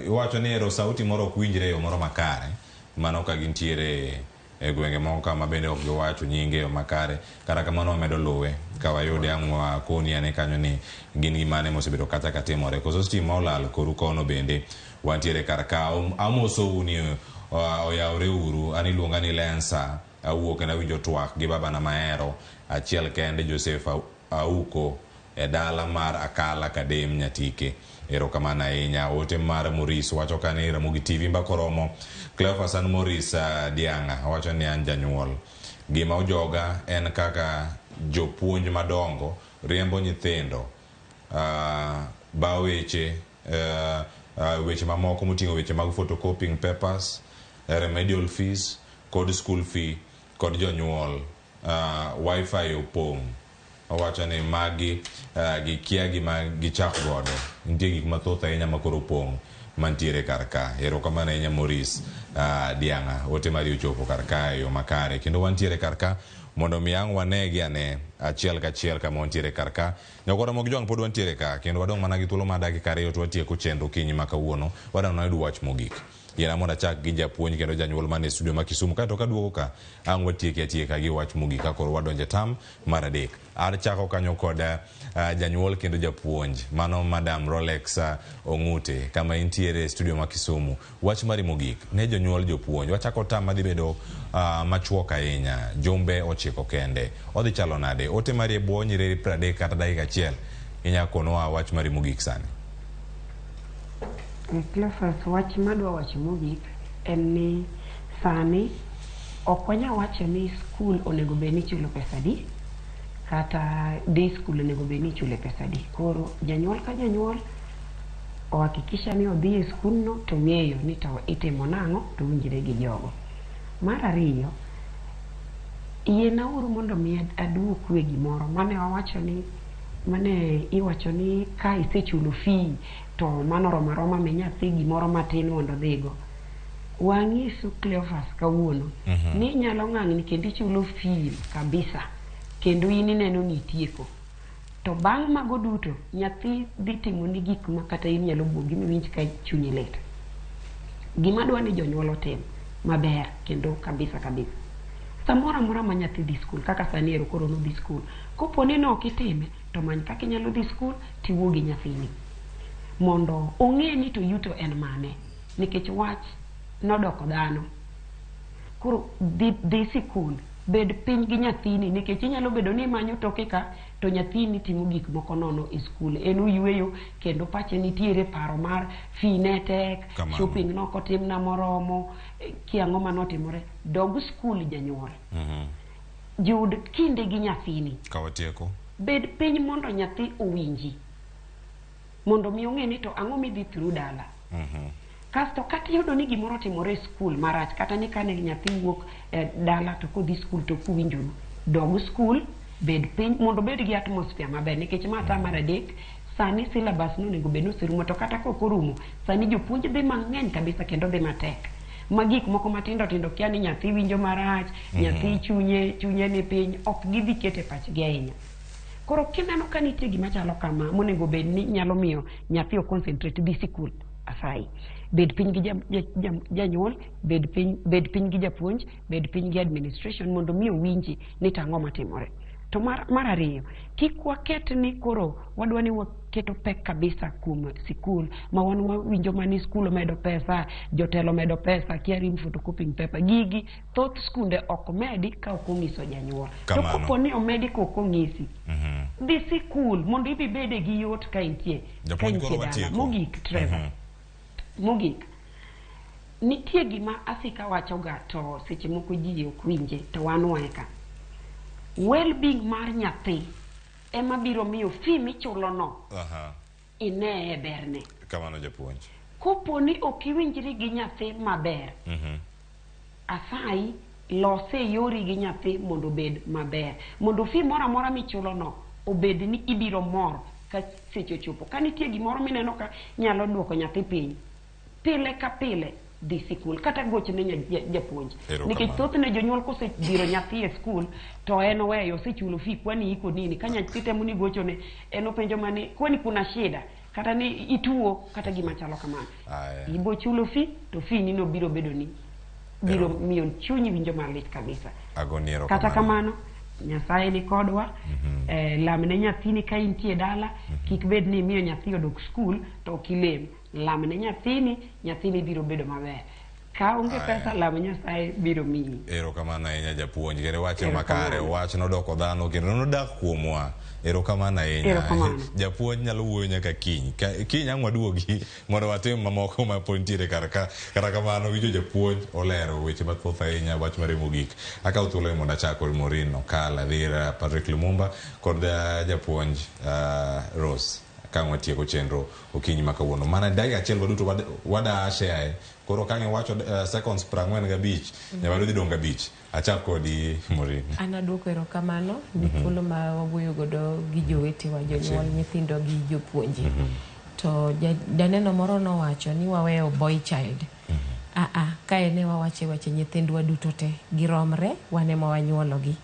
wacho ni ero sauti moro ok winjre yo moro makare, mano ka gintiere e gwenge moko kama bende ok giwacho nyinge yo makare. Kata kamano wamedo luwe ka wayude ang'wa koni ane kanyo ni gin gimane mosebedo kata katimore. Koso stima olal koru kono bende wantiere kar ka amosou ni oyawre uru. An iluonga ni Lensa, awuok kendo awinjo twak gi babana mahero achiel kende Joseph Auko e dala mar Akala Kadem Nyatike. Erokamano ahinya. Ote mar Maurice wacho kani Ramogi TV mbakoromo. Cleophas Maurice Dianga wacho ni an janyuol. Gima ojoga en kaka jopuonj madongo riembo nyithindo ba weche mamoko moting'o weche mag photocopying papers, remedial fees, kod school fee, kod jonyuol. Wifi opong'. Owacho ni magi gikia gima gichak godo. Nitie gik mathoth ahinya makoro opong' mantiere kar ka. Erokamano ahinya Maurice Dianga. Ote mari ochopo kar ka yo makare. Kendo wantiere kar ka mondo mi ang' wanegi ane achiel kachiel kama wantiere kar ka. Nyakoro Ramogi Jwang pod wantiere ka kendo wadong' mana gi thuolo mar dakika 2 to watieko chenro kinyi ma kawuono. Wadang' noyud wach mogik. Yena mondo achak gi japuonj kendo janyuol mane studio ma Kisumu kato kaduogo ka ang' watieki atieka gi wach mogik ka koro wadonje tam mar adek. Ar chako kanyo kod janyuol kendo japuonj mano Madam Rolex Ong'ute kama intiere studio ma Kisumu. Wach mari mogik ne jonyuol jopuonj wachako tam madhi bedo machuok ahinya. Jumbe 9 kende. Odhi chalo nade? Ote mari e bwo nyiriri 30 kata dakika 1 inyakonowa wach mari mogik sani. Cleophas, wach madwa wacho mogik en ni sani ok wanya wacho ni skul onego bed ni chulo pesa di kata day school onego bed ni chulo pesa di. Koro janyuol ka janyuol ohakikisha ni odhi e skul no to ng'eyo ni to itimo nang'o to winjre gi jogo. Mar ariyo, yiena uru mondo mi aduok we gimoro mane wawacho ni mane iwacho ni ka isechulo fee to mano roma me nyathi gimoro matin mondo dhigo. Wang'isu Cleophas kawuono ni nyalo ng'ang'ni kendo ichulo fee kabisa kendo in ineno ni itieko. To bang' mago duto nyathi dhi timo ni gik ma kata in nyalo buogi miwinj ka chunyi lit. Gima dwa ni jonyuol otim maber kendo kabisa. Samora mora ma nyathi dhi skul kaka sani ero koro no dhi skul. Koponi no kitime to many kaka inyalo dhi skul tiwuo gi nyathini mondo ong'e ni to yuto en mane, nikech wach nodoko dhano. Koro dhi sikul bed piny gi nyathini nikech inyalo bedo ni manyo toke ka to nyathini timo gik moko nono e skul. En uyueyo kendo pache nitiere paro mar fee ne tek, shopping noko timna moromo, kiang'o manotimore. Dog skul janyuol. Jud kinde gi nyathini. Kawatieko. Bed piny mondo nyathi owinji. Mondo mi ong'e ni to ang'o midhi through dala. Kasto kata yudo ni gimoro timore e skul marach kata ni kane nyathi wuok dala to kodhi skul to kuwinjoru. Dog skul, bed piny mondo bed gi atmosphere maber nikech mata mar adek sani syllabus no nego bed noserumo to kata kokorumo sani jopuonj dhi mang'eny kabisa kendo dhi matek. Magik moko matindo kia ni nyathi winjo marach, nyathi chunye ni piny, ok gidhi kete pachgi ahinya. Koro kineno ka nitie gima chalo kama monego bed ni nyalo miyo nyathi o concentrate dhi sikul asai. Bed piny gi janyuol, bed piny gi japuonj, bed piny gi administration mondo mi owinji ni tang'o matimore. To mar ariyo, kik waket ni koro wadwa ni waketo pek kabisa kuom sikul ma wan winjo mani skul medo pesa, jotelo medo pesa, kiarim photocopying paper. Gigi thoth skunde ok medi ka ok ong'iso janyuol. To kopo ni omedi ka ok ong'isi, dhi sikul mondo ibi bede gi yot ka intie dala. Mogik, Trevor. Mogik, nitie gima asika wachoga to seche moko ji ok winje to wan weka. Well-being mar nyathi ema biro miyo fee michulo no ine e berne. Kamano japuonj. Kopo ni ok iwinjri gi nyathi maber, asai lose yori gi nyathi mondo bed maber mondo fi mora mora michulo no obed ni ibiro mor ka seche chopo ka nitie gimoro mineno ka nyalo duoko nyathi piny pile ka pile dhi sikul kata goch ne japuonj nikech thothne jonyuol kosebiro nyathi e skul to en oweyo osechulo fi kwani iko nini ka nyathi temo ni gochone en openjo mani kwani kuna shida kata ni ituo kata gima chalo kamano ibo chulo fi to fi nino biro bedo ni biro miyo chunyi winjo malit kabisa agoniero kata kamano Nyasaye ni kodwa lamne nyathini ka intie dala kik bed ni miyo nyathi odok skul to kilem lamne nyathini biro bedo maber ka onge pesa lam Nyasaye biro miyi erokamano ahinya japuonj kendo wache makare wach nodoko dhano kendo nodak kuomwa erokamano ahinya japuonj nyalo wuoyo nyaka kiny ang' waduogi mondo watim mamoko ma pontiere kata kamano winjo japuonj olero weche mathoth ahinya wach mare mogik akaw thuolo mondo achako Morino Kala Dhira Patrick Lumumba kod japuonj Rose kang' watieko chenro okinyi ma kawuono mana dakika achiel waduto wadashe ae koro kang'e wacho seconds 45 nyalo dhi donga 5 achak kodi Morino. Anaduoko erokamano ni thuolo ma wawuoyo godo gi jowetewa jonyuol nyithindo gi jopuonji to janeno moro nowacho ni waweyo boy child ka ene wawache wache nyithindwa duto te giromre wan ema wanyuologi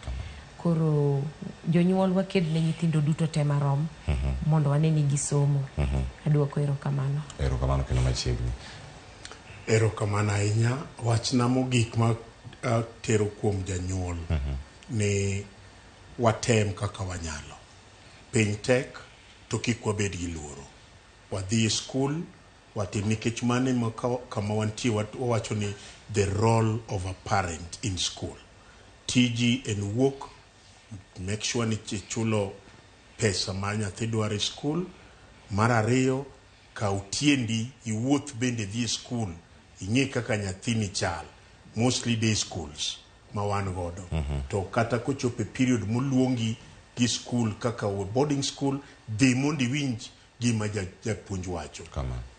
koro jonyuol waked ne nyithindo duto te marom mondo wane ni gisomo aduoko erokamano kendo machiegni erokamano ahinya wachna mogik ma tero kuom janyuol ni watem kaka wanyalo piny tek to kik wabed gi luoro wadhi e skul watim nikech mane kama wantie wawacho ni the role of a parent in school tiji en wuok make sure ni chulo pesa ma nyathi dwaro e skul mar ariyo kaw tiendi iwuoth bende dhi e skul ing'e kaka nyathini chal mostly day schools ma wan godo to kata kochope period moluongi gi skul kaka boarding school dhi mondi winj gima japuonj wacho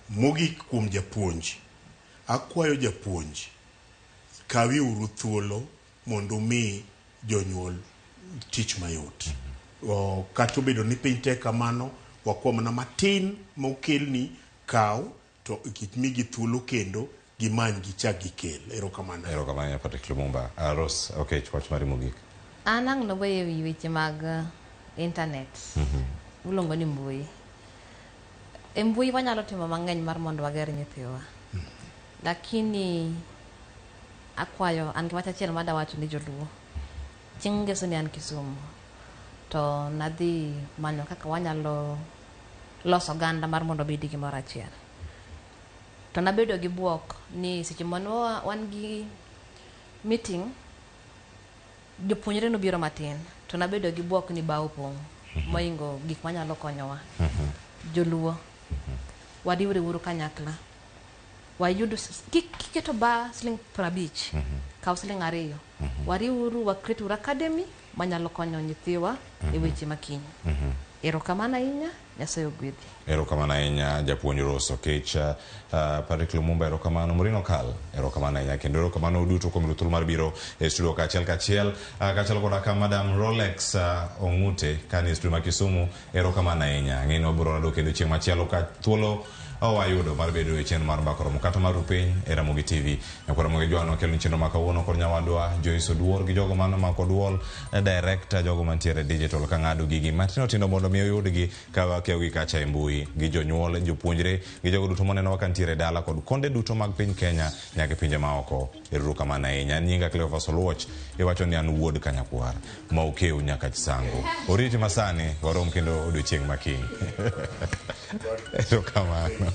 mogik kuom japuonj akwayo japuonj kawi uru thuolo mondo mi jonyuol tich mayot kata obedo ni piny tek kamano wakwa mana matin mokelni kaw to ikitmigi thuolo kendo gimany gichak gikel erokamano ya Patrick Lumumba Rose wach mari mogik an ang' noweyo wi weche mag internet ulongo ni mbui e mbui wanyalo timo mang'eny mar mondo wager nyithiwa lakini akwayo an gi wach achiel madawacho ni joluo chieng' ngeso ni an Kisumu to nadhi manyo kaka wanyalo loso ganda mar mondo bedi gimoro achiel to nabedo gi buok ni seche mano wan gi meeting jopuonjre no biro matin to nabedo gi buok ni ba opong' moingo gik manyalo konyowa joluo wadiwre uru kanyakla wayudo kiketo ba siling 50 kaw siling 2 wariuru wakretu academy manyalo konyo nyithiwa e weche makiny erokamano ahinya Nyasaye ogwedhi erokamano ahinya japuonj Rose Okech Patrick Lumumba erokamano Morino Kala erokamano ahinya kendo erokamano duto kuom thuolo mar biro e studio kachiel koda ka Madam Rolex Ong'ute kani studio ma Kisumu erokamano ahinya ng'eni wabiro nado kendo chieng' machielo ka thuolo wayudo mar bedo e chenro mar mbaka romo kata mar piny e Ramogi TV nyakwa Ramogi Jwano kelo chenro ma kawuono kod nyawadwa Joyce Oduor gi jogo mano mako duol director jogo mantiere digital ka ng'ado gigi matino tindo mondo mi oyudgi ka wakewgi kacha e mbui gi jonyuol jopuonjre gi jogo duto moneno ka ntiere dala kod konde duto mag piny Kenya nyaka pinje maoko erokamano ahinya nyinga Cleophas Oluoch iwacho ni an wuod kanyakwar ma okew nyaka chisango oriti masani warom kendo odiochieng' makiny erokamano